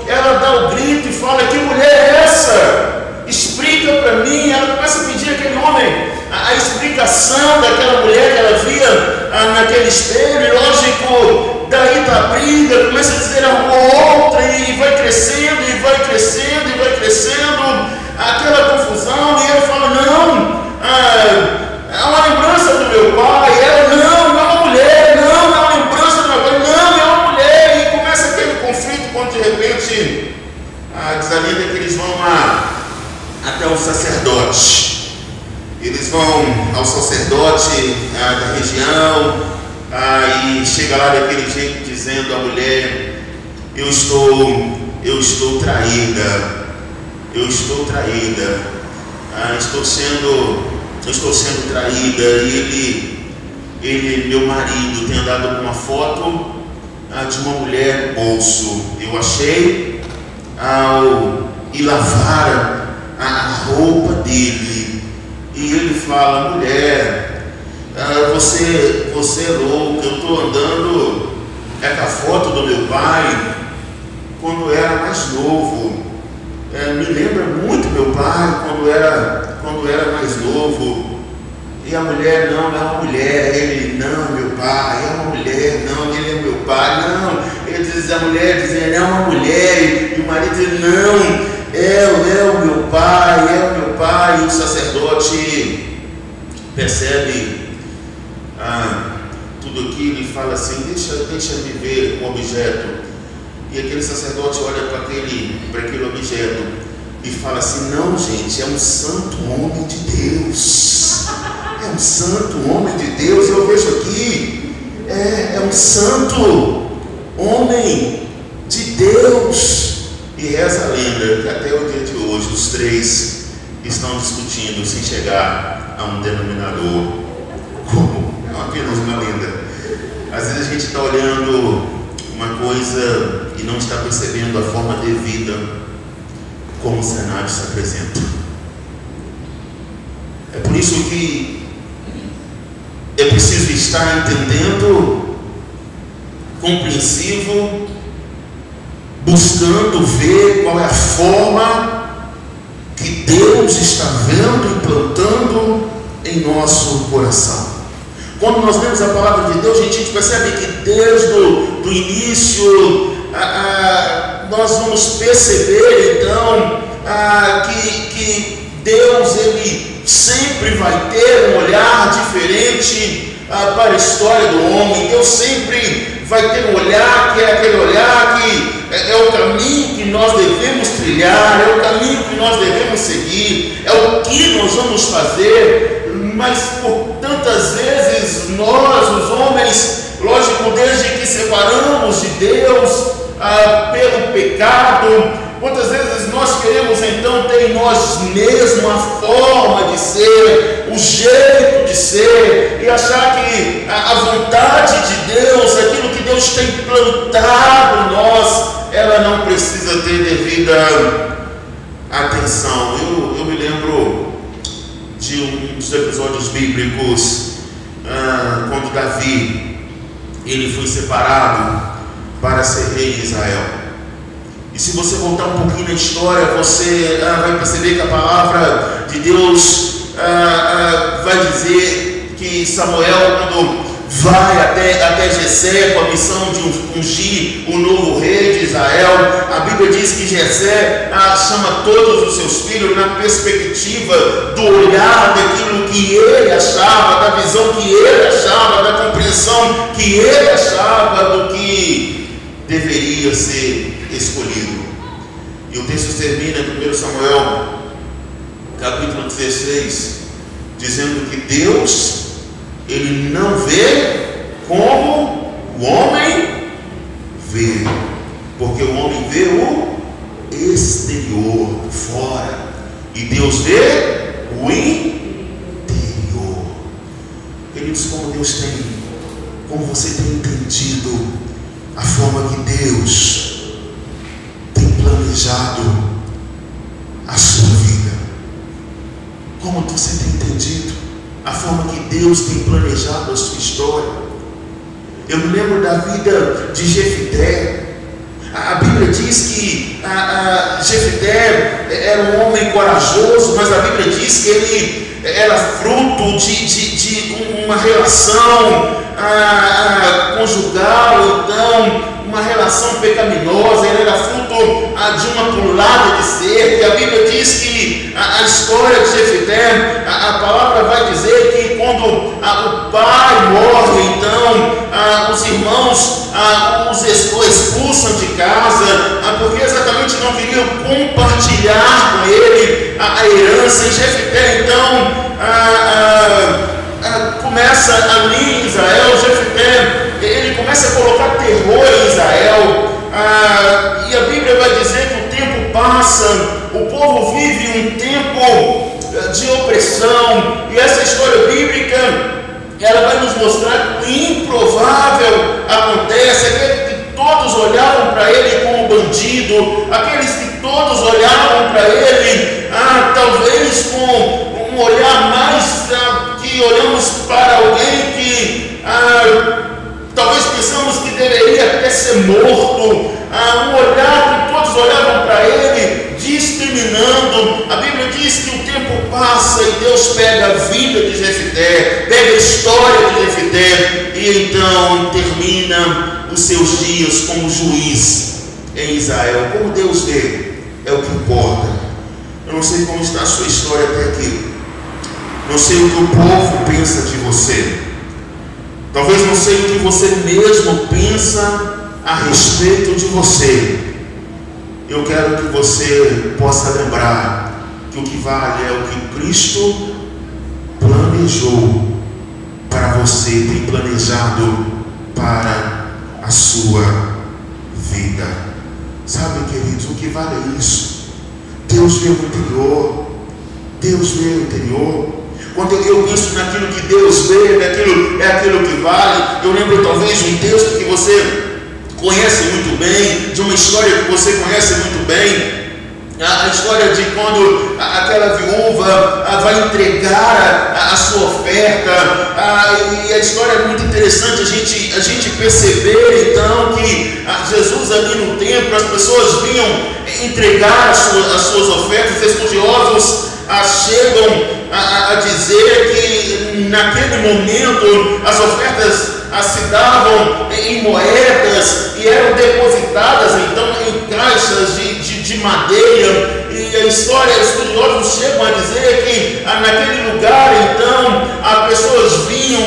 ela dá o grito e fala: que mulher é essa? Explica para mim. Ela começa a pedir àquele homem a explicação daquela mulher que ela via naquele espelho. E lógico, daí está a briga, começa a dizer uma outra, e vai crescendo, aquela confusão. E ele fala: não, é uma lembrança do meu pai. Ela: não é uma mulher, não é uma lembrança do meu pai, não é uma mulher. E começa aquele conflito, quando de repente diz a Lídia que eles vão até o sacerdote. Eles vão ao sacerdote da região, e chega lá daquele jeito, dizendo à mulher: eu estou traída, estou sendo traída. E ele, meu marido, tem andado com uma foto de uma mulher no bolso. Eu achei ao ir lavar a roupa dele, e ele fala: mulher, você é louca, eu estou andando com a foto do meu pai quando era mais novo. Me lembra muito meu pai quando era mais novo. E a mulher: não, é uma mulher. Ele: não, meu pai, é uma mulher. Não, ele é meu pai. Não, ele diz, a mulher dizendo: é uma mulher. E o marido diz: não, é o meu pai. E o sacerdote percebe tudo aquilo e fala assim: deixa-me ver o objeto. E aquele sacerdote olha para aquele objeto e fala assim: não, gente, é um santo homem de Deus. É um santo homem de Deus. Eu vejo aqui, é um santo homem de Deus. E reza a lenda que até o dia de hoje os três estão discutindo sem chegar a um denominador comum. É apenas uma lenda. Às vezes a gente está olhando uma coisa e não está percebendo a forma devida como o cenário se apresenta. É por isso que é preciso estar entendendo, compreensivo, buscando ver qual é a forma que Deus está vendo e plantando em nosso coração. Quando nós lemos a palavra de Deus, a gente percebe que desde o início nós vamos perceber então que Deus, ele sempre vai ter um olhar diferente para a história do homem. Deus sempre vai ter um olhar que é aquele olhar que é o caminho que nós devemos trilhar, é o caminho que nós devemos seguir, é o que nós vamos fazer, mas por tantas vezes nós, os homens, lógico, desde que separamos de Deus pelo pecado, quantas vezes nós queremos então ter em nós mesmos a forma de ser, o jeito de ser, e achar que a vontade de Deus, aquilo que Deus tem plantado em nós, ela não precisa ter devida atenção. Eu me lembro de um dos episódios bíblicos, quando Davi ele foi separado para ser rei de Israel. E se você voltar um pouquinho na história, você vai perceber que a palavra de Deus vai dizer que Samuel, quando vai até Jessé com a missão de ungir o novo rei de Israel, a Bíblia diz que Jessé chama todos os seus filhos na perspectiva do olhar daquilo que ele achava, da visão que ele achava, da compreensão que ele achava do que deveria ser escolhido. E o texto termina em 1 Samuel capítulo 16 dizendo que Deus, ele não vê como o homem vê, porque o homem vê o exterior, fora, e Deus vê o interior. Queridos, como Deus tem, como você tem entendido a forma que Deus tem planejado a sua vida? Como você tem entendido a forma que Deus tem planejado a sua história? Eu me lembro da vida de Jefté. A Bíblia diz que Jefté era um homem corajoso, mas a Bíblia diz que ele era fruto de uma relação conjugal, então uma relação pecaminosa. Ele era fruto de uma pulada de cerco. E a Bíblia diz que a história de Jefté, a palavra vai dizer que quando o pai morre, então os irmãos o expulsam de casa, porque exatamente não queriam compartilhar com ele a herança. E Jefté então começa ali em Israel. Jefté, ele começa a colocar terror em Israel, e a Bíblia vai dizer que o tempo passa, o povo vive um tempo de opressão, e essa história bíblica ela vai nos mostrar que o improvável acontece. Aqueles que todos olhavam para ele como bandido, aqueles que todos olhavam para ele talvez com um olhar mais que olhamos para alguém que talvez pensamos que deveria até ser morto, um olhar que todos olhavam para ele discriminando. A Bíblia diz que o tempo passa e Deus pega a vida de Jefté, pega a história de Jefté e então termina os seus dias como juiz em Israel. Como Deus vê é o que importa. Eu não sei como está a sua história até aqui, não sei o que o povo pensa de você, talvez não sei o que você mesmo pensa a respeito de você. Eu quero que você possa lembrar que o que vale é o que Cristo planejou para você, tem planejado para a sua vida. Sabe, queridos, o que vale é isso. Deus vê o interior. Deus vê o interior. Quando eu penso naquilo que Deus vê, é aquilo que vale. Eu lembro talvez de um texto que você conhece muito bem, de uma história que você conhece muito bem, a história de quando aquela viúva vai entregar a sua oferta, e a história é muito interessante a gente perceber então que Jesus ali no templo, as pessoas vinham entregar as suas ofertas. Os estudiosos chegam a dizer que naquele momento as ofertas se davam em moedas e eram depositadas então em caixas de madeira. E a história, os estudiosos chegam a dizer que naquele lugar então as pessoas vinham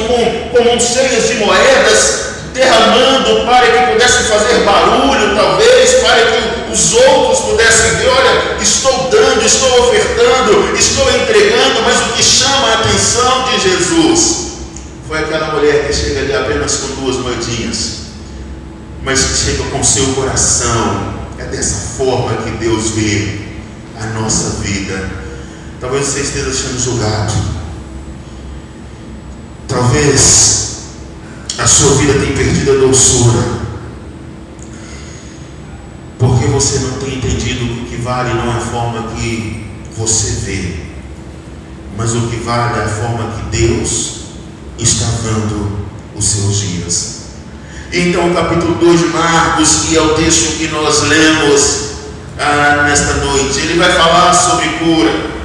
com mãos cheias de moedas, derramando para que pudesse fazer barulho, talvez, para que os outros pudessem ver, olha, estou dando, estou ofertando, estou entregando, mas o que chama a atenção de Jesus foi aquela mulher que chega ali apenas com 2 moedinhas, mas que chega com seu coração. É dessa forma que Deus vê a nossa vida. Talvez você esteja sendo julgado, talvez a sua vida tenha perdido a doçura, porque você não tem entendido que o que vale não é a forma que você vê, mas o que vale é a forma que Deus está dando os seus dias. Então o capítulo 2 de Marcos, e é o texto que nós lemos nesta noite, ele vai falar sobre cura.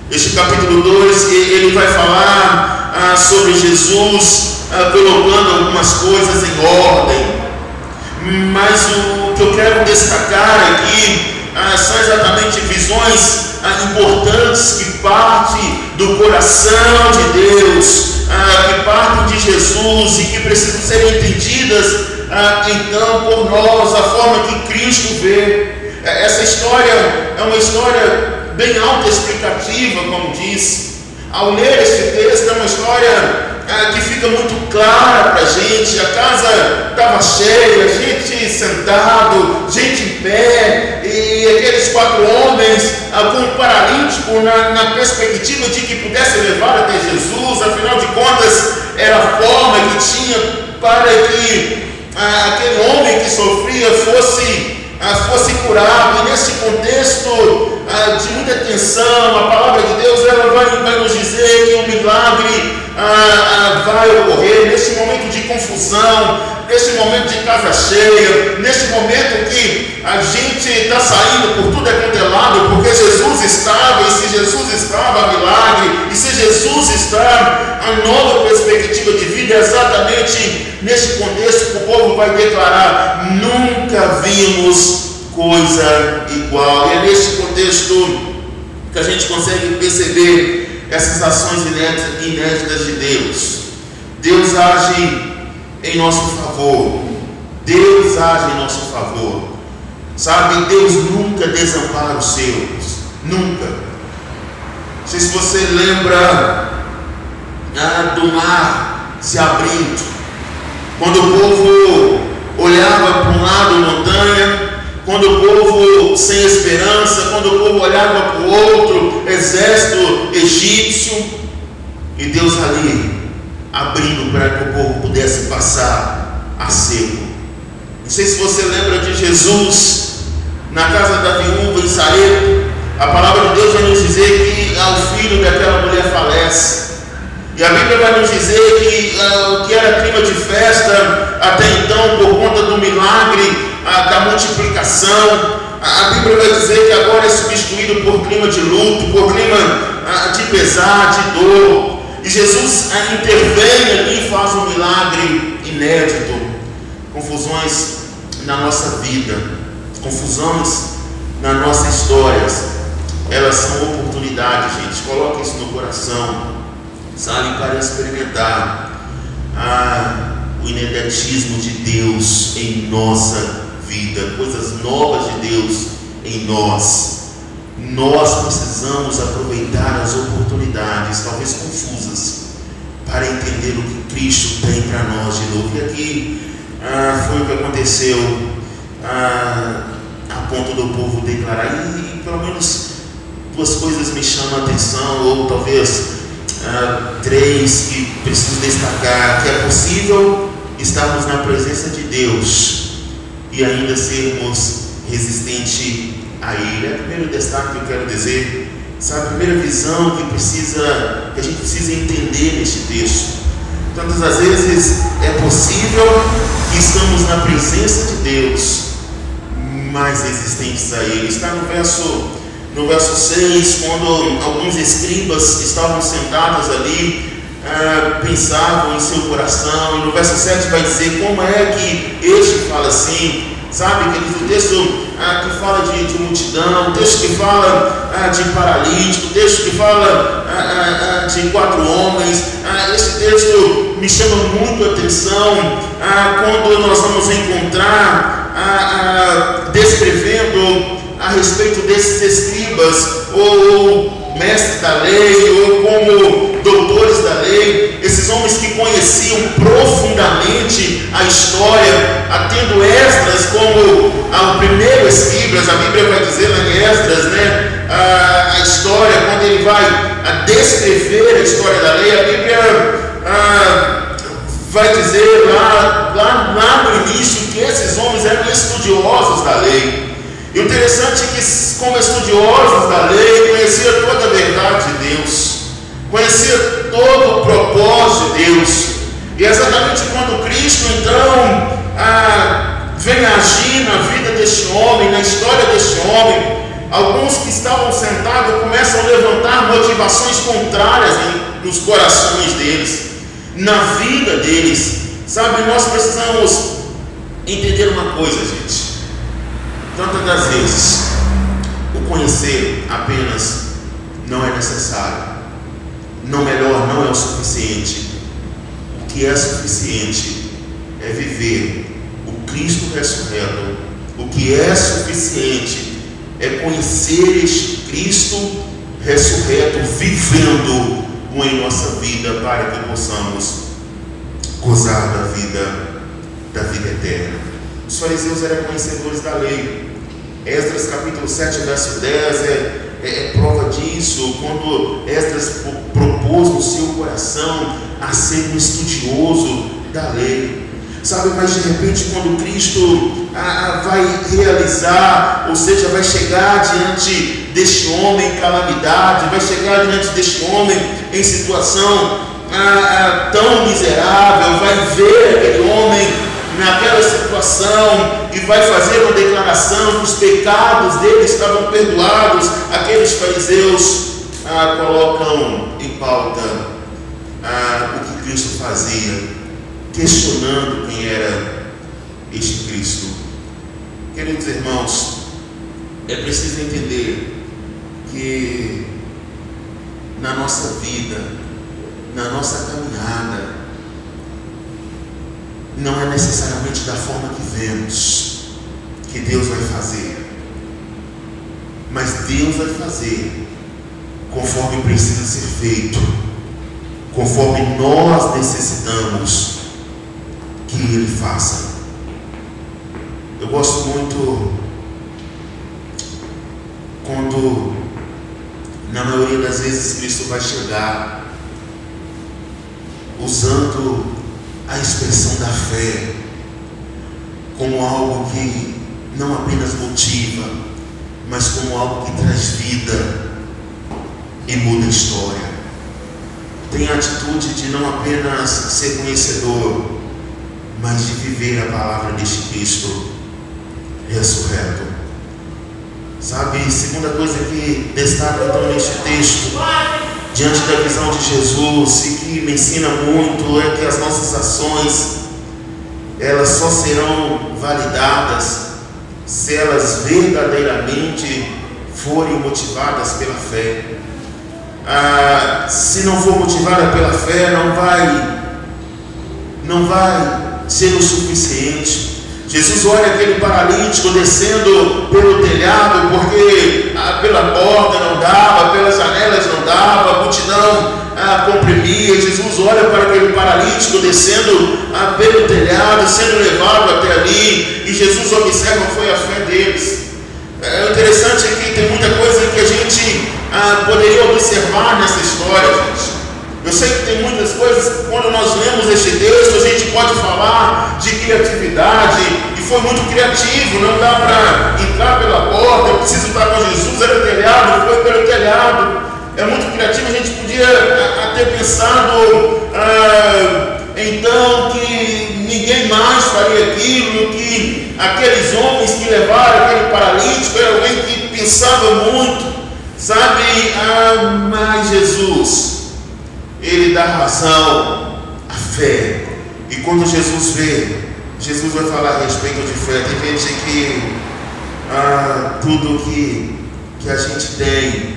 Este capítulo 2, ele vai falar sobre Jesus colocando algumas coisas em ordem, mas o que eu quero destacar aqui são exatamente visões importantes que partem do coração de Deus, que partem de Jesus e que precisam ser entendidas então por nós, a forma que Cristo vê. Essa história é uma história bem autoexplicativa, como diz. Ao ler esse texto, é uma história que fica muito clara para a gente. A casa estava cheia, gente sentado, gente em pé, e aqueles 4 homens com um paralítico na perspectiva de que pudesse levar até Jesus. Afinal de contas, era a forma que tinha para que aquele homem que sofria fosse curado. E nesse contexto de muita tensão, a palavra de Deus ela vai nos dizer que um milagre vai ocorrer nesse momento de confusão, nesse momento de casa cheia, nesse momento que a gente está saindo por tudo quanto é lado, porque Jesus estava, e se Jesus estava, há milagre, e se Jesus está, a nova perspectiva de vida. É exatamente nesse contexto que o povo vai declarar: nunca vimos coisa igual. E é nesse contexto que a gente consegue perceber essas ações inéditas de Deus. Deus age em nosso favor. Deus age em nosso favor. Sabe, Deus nunca desampara os seus. Nunca. Não sei se você lembra do mar se abrindo. Quando o povo olhava para um lado montanha, quando o povo sem esperança, quando o povo olhava para o outro, exército egípcio, e Deus ali abrindo para que o povo pudesse passar a seco. Não sei se você lembra de Jesus na casa da viúva em Sarepta. A palavra de Deus vai nos dizer que o filho daquela mulher falece. E a Bíblia vai nos dizer que o que era clima de festa até então, por conta do milagre da multiplicação, a Bíblia vai dizer que agora é substituído por clima de luto, por clima de pesar, de dor. E Jesus intervém ali e faz um milagre inédito. Confusões na nossa vida, confusões na nossa história, elas são oportunidades, gente. Coloque isso no coração, sabe, para experimentar o ineditismo de Deus em nossa vida, coisas novas de Deus em nós. Nós precisamos aproveitar as oportunidades, talvez confusas, para entender o que Cristo tem para nós de novo. E aqui foi o que aconteceu a ponto do povo declarar. E pelo menos 2 coisas me chamam a atenção, ou talvez 3 que preciso destacar: que é possível estarmos na presença de Deus e ainda sermos resistentes a Ele. É o primeiro destaque que eu quero dizer, sabe, a primeira visão que a gente precisa entender neste texto. Tantas as vezes é possível que estamos na presença de Deus, mais resistentes a Ele. Está no verso 6, quando alguns escribas estavam sentados ali, pensavam em seu coração, e no verso 7 vai dizer como é que este fala assim, sabe, o texto que fala de multidão, o texto que fala de paralítico, o texto que fala de 4 homens. Esse texto me chama muito a atenção, quando nós vamos encontrar descrevendo a respeito desses escribas, ou mestres da lei, ou como doutores da lei, esses homens que conheciam profundamente a história, tendo Esdras como o primeiro escribas. A Bíblia vai dizer lá em Esdras, né, a história, quando ele vai descrever a história da lei, a Bíblia vai dizer lá no início que esses homens eram estudiosos da lei. E o interessante é que, como estudiosos da lei, conhecia toda a verdade de Deus, conhecia todo o propósito de Deus. E exatamente quando Cristo então vem agir na vida deste homem, na história deste homem, alguns que estavam sentados começam a levantar motivações contrárias nos corações deles, na vida deles. Sabe, nós precisamos entender uma coisa, gente. Tantas das vezes, o conhecer apenas não é necessário. Não melhor, não é o suficiente. O que é suficiente é viver o Cristo ressurreto. O que é suficiente é conhecer este Cristo ressurreto, vivendo em nossa vida, para que possamos gozar da vida eterna. Os fariseus eram conhecedores da lei. Esdras capítulo 7, verso 10 é prova disso, quando Esdras propôs no seu coração a ser um estudioso da lei. Sabe, mas de repente quando Cristo vai realizar, ou seja, vai chegar diante deste homem em calamidade, vai chegar diante deste homem em situação tão miserável, vai ver aquele homem naquela situação e vai fazer uma declaração que os pecados dele estavam perdoados. Aqueles fariseus colocam em pauta o que Cristo fazia, questionando quem era este Cristo. Queridos irmãos, é preciso entender que na nossa vida, na nossa caminhada, não é necessariamente da forma que vemos que Deus vai fazer, mas Deus vai fazer conforme precisa ser feito, conforme nós necessitamos que Ele faça. Eu gosto muito quando, na maioria das vezes, Cristo vai chegar usando a expressão da fé como algo que não apenas motiva, mas como algo que traz vida e muda a história. Tem a atitude de não apenas ser conhecedor, mas de viver a palavra deste Cristo ressurreto. Sabe, segunda coisa que destaca então neste texto, diante da visão de Jesus, e que me ensina muito, é que as nossas ações, elas só serão validadas se elas verdadeiramente forem motivadas pela fé. Se não for motivada pela fé, não vai ser o suficiente. Jesus olha aquele paralítico descendo pelo telhado, porque pela porta não dava, pelas janelas não dava, a multidão comprimia. Jesus olha para aquele paralítico descendo pelo telhado, sendo levado até ali, e Jesus observa qual foi a fé deles. O interessante é que tem muita coisa que a gente poderia observar nessa história, gente. Eu sei que tem muitas coisas, quando nós lemos este texto, a gente pode falar de criatividade, e foi muito criativo, não dá para entrar pela porta, eu preciso estar com Jesus, era o telhado, foi pelo telhado. É muito criativo, a gente podia ter pensado então que ninguém mais faria aquilo, que aqueles homens que levaram aquele paralítico era alguém que pensava muito, sabe? Mas Jesus, Ele dá razão à fé. E quando Jesus vê, Jesus vai falar a respeito de fé. Tem gente que tudo que a gente tem,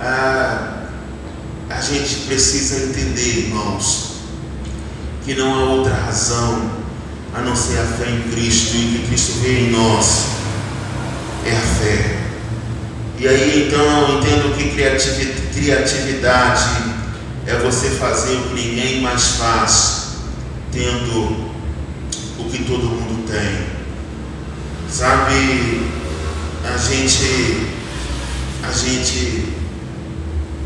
a gente precisa entender, irmãos, que não há outra razão a não ser a fé em Cristo, e que Cristo vê em nós é a fé. E aí então eu entendo que criatividade é você fazer o que ninguém mais faz, tendo o que todo mundo tem. Sabe, a gente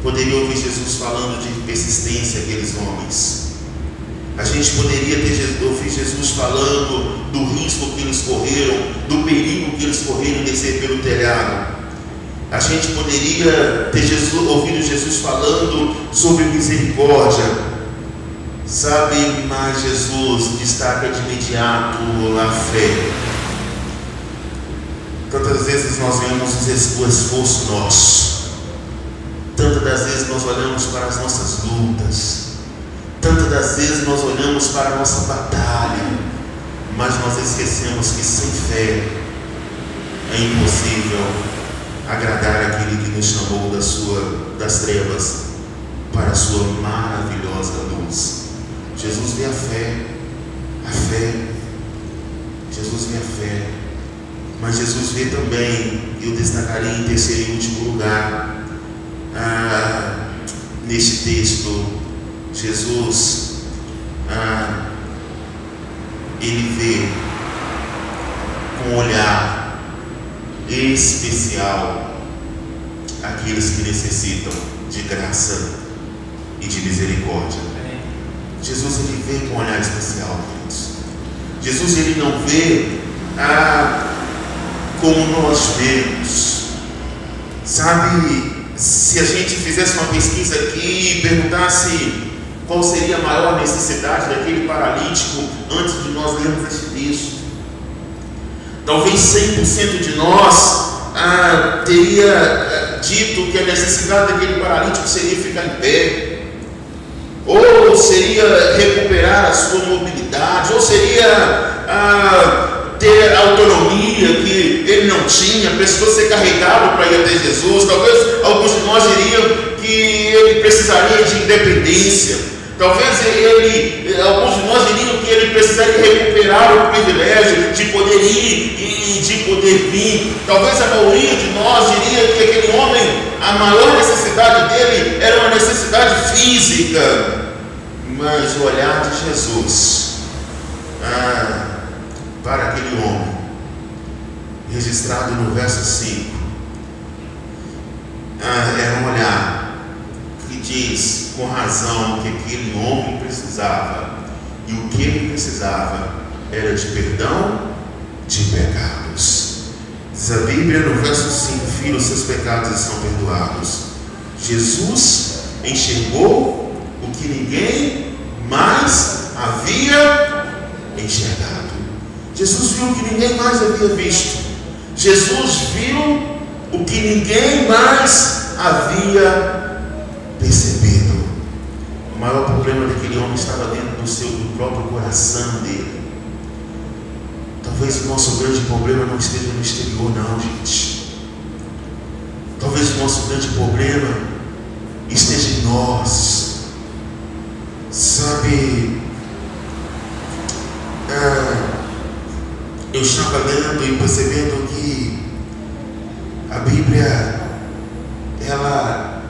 poderia ouvir Jesus falando de persistência àqueles homens. A gente poderia ouvir Jesus falando do risco que eles correram, do perigo que eles correram em descer pelo telhado. A gente poderia ter ouvido Jesus falando sobre misericórdia, sabe, mas Jesus destaca de imediato a fé. Tantas vezes nós vemos o esforço nosso, tantas das vezes nós olhamos para as nossas lutas, tantas das vezes nós olhamos para a nossa batalha, mas nós esquecemos que sem fé é impossível agradar aquele que nos chamou das trevas para a sua maravilhosa luz. Jesus vê a fé, Jesus vê a fé, mas Jesus vê também, eu destacaria em terceiro e último lugar, neste texto, Jesus, ele vê com um olhar especial aqueles que necessitam de graça e de misericórdia. Jesus, ele vê com um olhar especial, queridos. Jesus, ele não vê como nós vemos. Sabe, se a gente fizesse uma pesquisa aqui e perguntasse qual seria a maior necessidade daquele paralítico antes de nós lermos este texto, talvez 100% de nós teria dito que a necessidade daquele paralítico seria ficar em pé, ou seria recuperar a sua mobilidade, ou seria ter a autonomia que ele não tinha, precisou ser carregado para ir até Jesus. Talvez alguns de nós diriam que ele precisaria de independência. Talvez alguns de nós diriam que ele precisaria recuperar o privilégio de poder ir e de poder vir. Talvez a maioria de nós diria que aquele homem, a maior necessidade dele era uma necessidade física. Mas o olhar de Jesus para aquele homem, registrado no verso 5, era um olhar que diz com razão que aquele homem precisava, e o que ele precisava era de perdão de pecados. Diz a Bíblia no verso 5: filho, os seus pecados estão perdoados. Jesus enxergou o que ninguém mais havia enxergado. Jesus viu o que ninguém mais havia visto. Jesus viu o que ninguém mais havia percebido. O maior problema daquele homem estava dentro do próprio coração dele. Talvez o nosso grande problema não esteja no exterior, não, gente. Talvez o nosso grande problema esteja em nós. Sabe, eu estava lendo e percebendo que a Bíblia, ela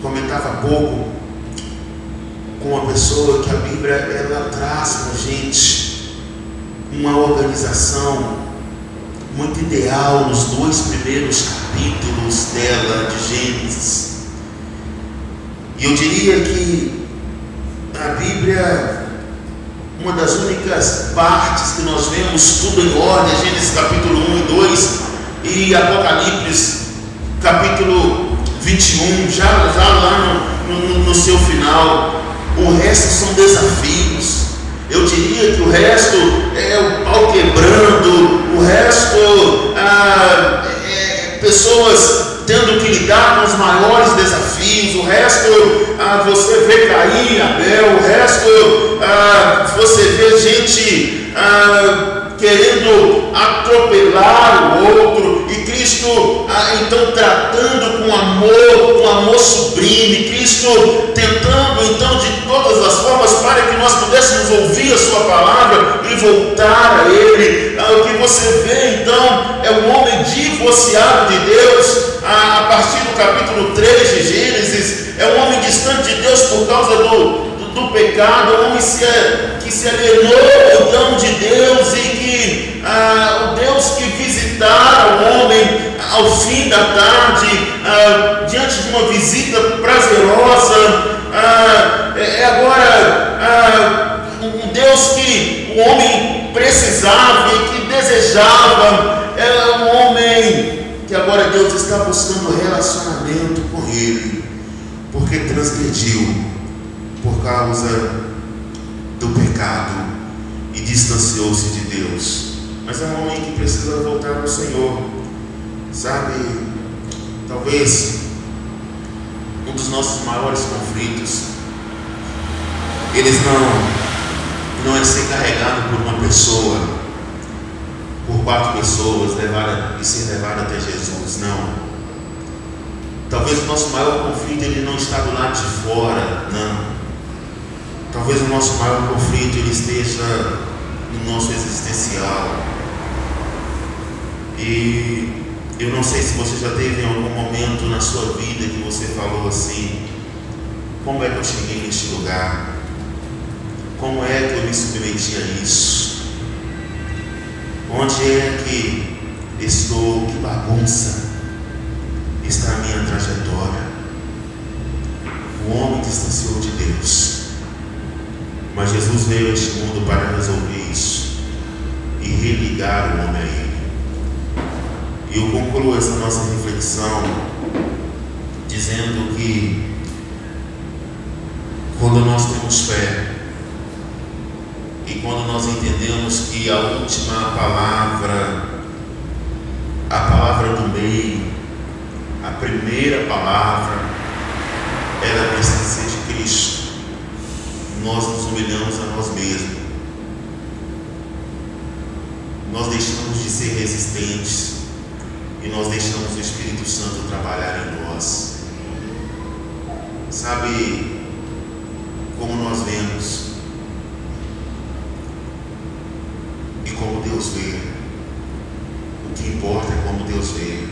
comentava há pouco com uma pessoa que a Bíblia, ela traz para a gente uma organização muito ideal nos 2 primeiros capítulos dela, de Gênesis. E eu diria que a Bíblia, uma das únicas partes que nós vemos tudo em ordem, Gênesis capítulo 1 e 2 e Apocalipse capítulo 21, já lá no seu final. O resto são desafios. Eu diria que o resto é o pau quebrando, o resto é pessoas tendo que lidar com os maiores desafios, o resto você vê Caim, Abel, o resto você vê gente querendo atropelar o outro, e Cristo então tratando com amor sublime, Cristo tentando então de todas as formas para que nós pudéssemos ouvir a sua palavra e voltar a Ele. O que você vê então é um homem divorciado de Deus, a partir do capítulo 3 de Gênesis. É um homem distante de Deus por causa do pecado, um homem que se alienou então de Deus, e que o Deus que visitara o homem ao fim da tarde, diante de uma visita prazerosa, é agora um Deus que o homem precisava e que desejava. É um homem que agora Deus está buscando relacionamento com ele, porque transgrediu por causa do pecado e distanciou-se de Deus. Mas é um homem que precisa voltar ao Senhor. Sabe, talvez um dos nossos maiores conflitos, eles não é ser carregado por uma pessoa, por 4 pessoas, e ser levado até Jesus. Não. Talvez o nosso maior conflito ele não está do lado de fora, não. Talvez o nosso maior conflito ele esteja no nosso existencial. E eu não sei se você já teve em algum momento na sua vida que você falou assim: como é que eu cheguei neste lugar? Como é que eu me submeti a isso? Onde é que estou? Que bagunça está a minha trajetória? O homem distanciou de Deus, mas Jesus veio a este mundo para resolver isso e religar o homem a Ele. E eu concluo essa nossa reflexão dizendo que quando nós temos fé e quando nós entendemos que a última palavra, a palavra do meio, a primeira palavra, ela precisa ser de Cristo, nós nos humilhamos a nós mesmos, nós deixamos de ser resistentes e nós deixamos o Espírito Santo trabalhar em nós. Sabe como nós vemos e como Deus vê? O que importa é como Deus vê,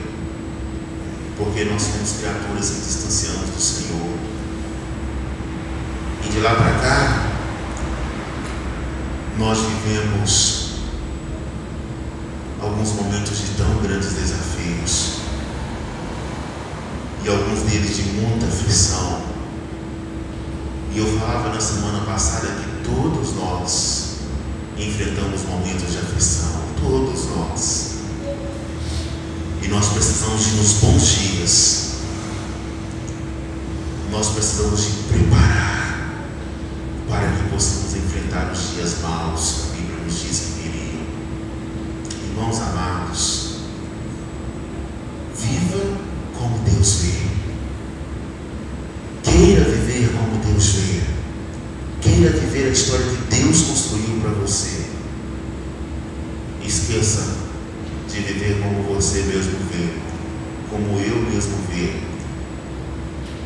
porque nós somos criaturas que distanciamos do Senhor. E de lá para cá, nós vivemos alguns momentos de tão grandes desafios, e alguns deles de muita aflição. E eu falava na semana passada que todos nós enfrentamos momentos de aflição, todos nós. E nós precisamos de nos bons dias, nós precisamos de preparar para que possamos enfrentar os dias maus que a Bíblia nos diz que viriam. Irmãos amados, viva como Deus vê. Queira viver como Deus vê. Queira viver a história que Deus construiu para você. Esqueça de viver como você mesmo vê, como eu mesmo vejo,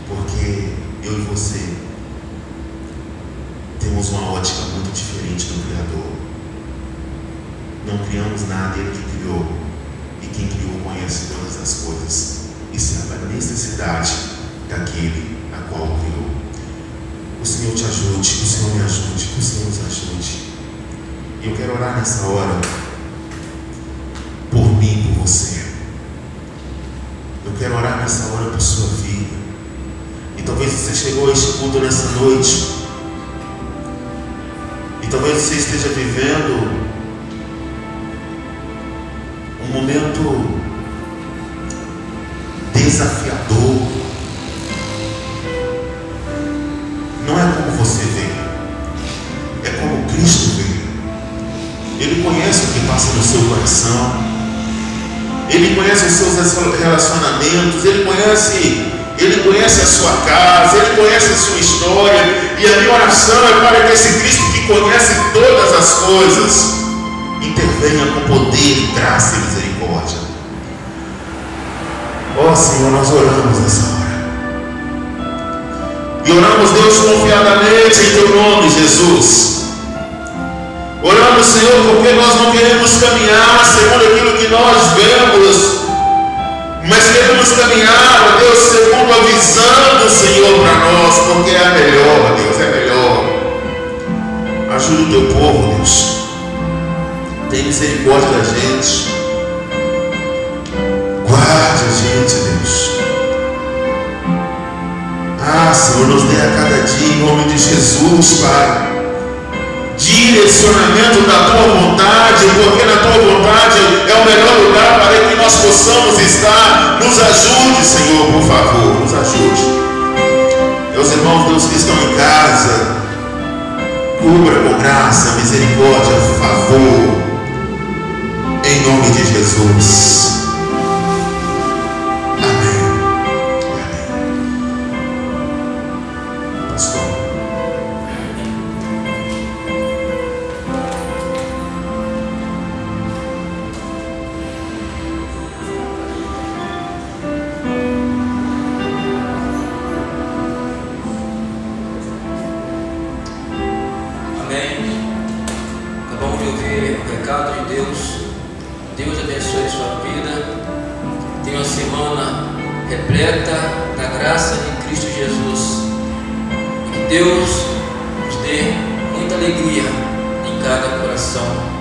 porque eu e você temos uma ótica muito diferente do Criador. Não criamos nada, Ele que criou, e quem criou conhece todas as coisas e sabe a necessidade daquele a qual criou. O Senhor te ajude, o Senhor me ajude, que o Senhor nos ajude. E eu quero orar nessa hora por mim e por você. Eu quero orar nessa hora por sua vida. E talvez você chegou a este culto nessa noite, e talvez você esteja vivendo um momento desafiador. Não é como você vê, é como Cristo vê. Ele conhece o que passa no seu coração, Ele conhece os seus relacionamentos, Ele conhece a sua casa, Ele conhece a sua história. E a minha oração é para que esse Cristo que conhece todas as coisas intervenha com poder, graça e misericórdia. Ó Senhor, nós oramos nessa hora E oramos, Deus, confiadamente em Teu nome, Jesus. Oramos, Senhor, porque nós não queremos caminhar segundo aquilo que nós vemos, mas queremos caminhar, ó Deus, segundo a visão do Senhor para nós, porque é a melhor, Deus, é melhor. Ajuda o Teu povo, Deus. Tem misericórdia da gente. Guarde a gente, Deus. Ah, Senhor, nos dê a cada dia, em nome de Jesus, Pai, direcionamento da Tua vontade, porque na Tua vontade é o melhor lugar para que nós possamos estar. Nos ajude, Senhor, por favor, nos ajude. Meus irmãos, Deus, que estão em casa, cubra com graça, misericórdia, favor, em nome de Jesus.
Acabamos de ouvir o recado de Deus. Deus abençoe sua vida. Tenha uma semana repleta da graça de Cristo Jesus. E que Deus nos dê muita alegria em cada coração.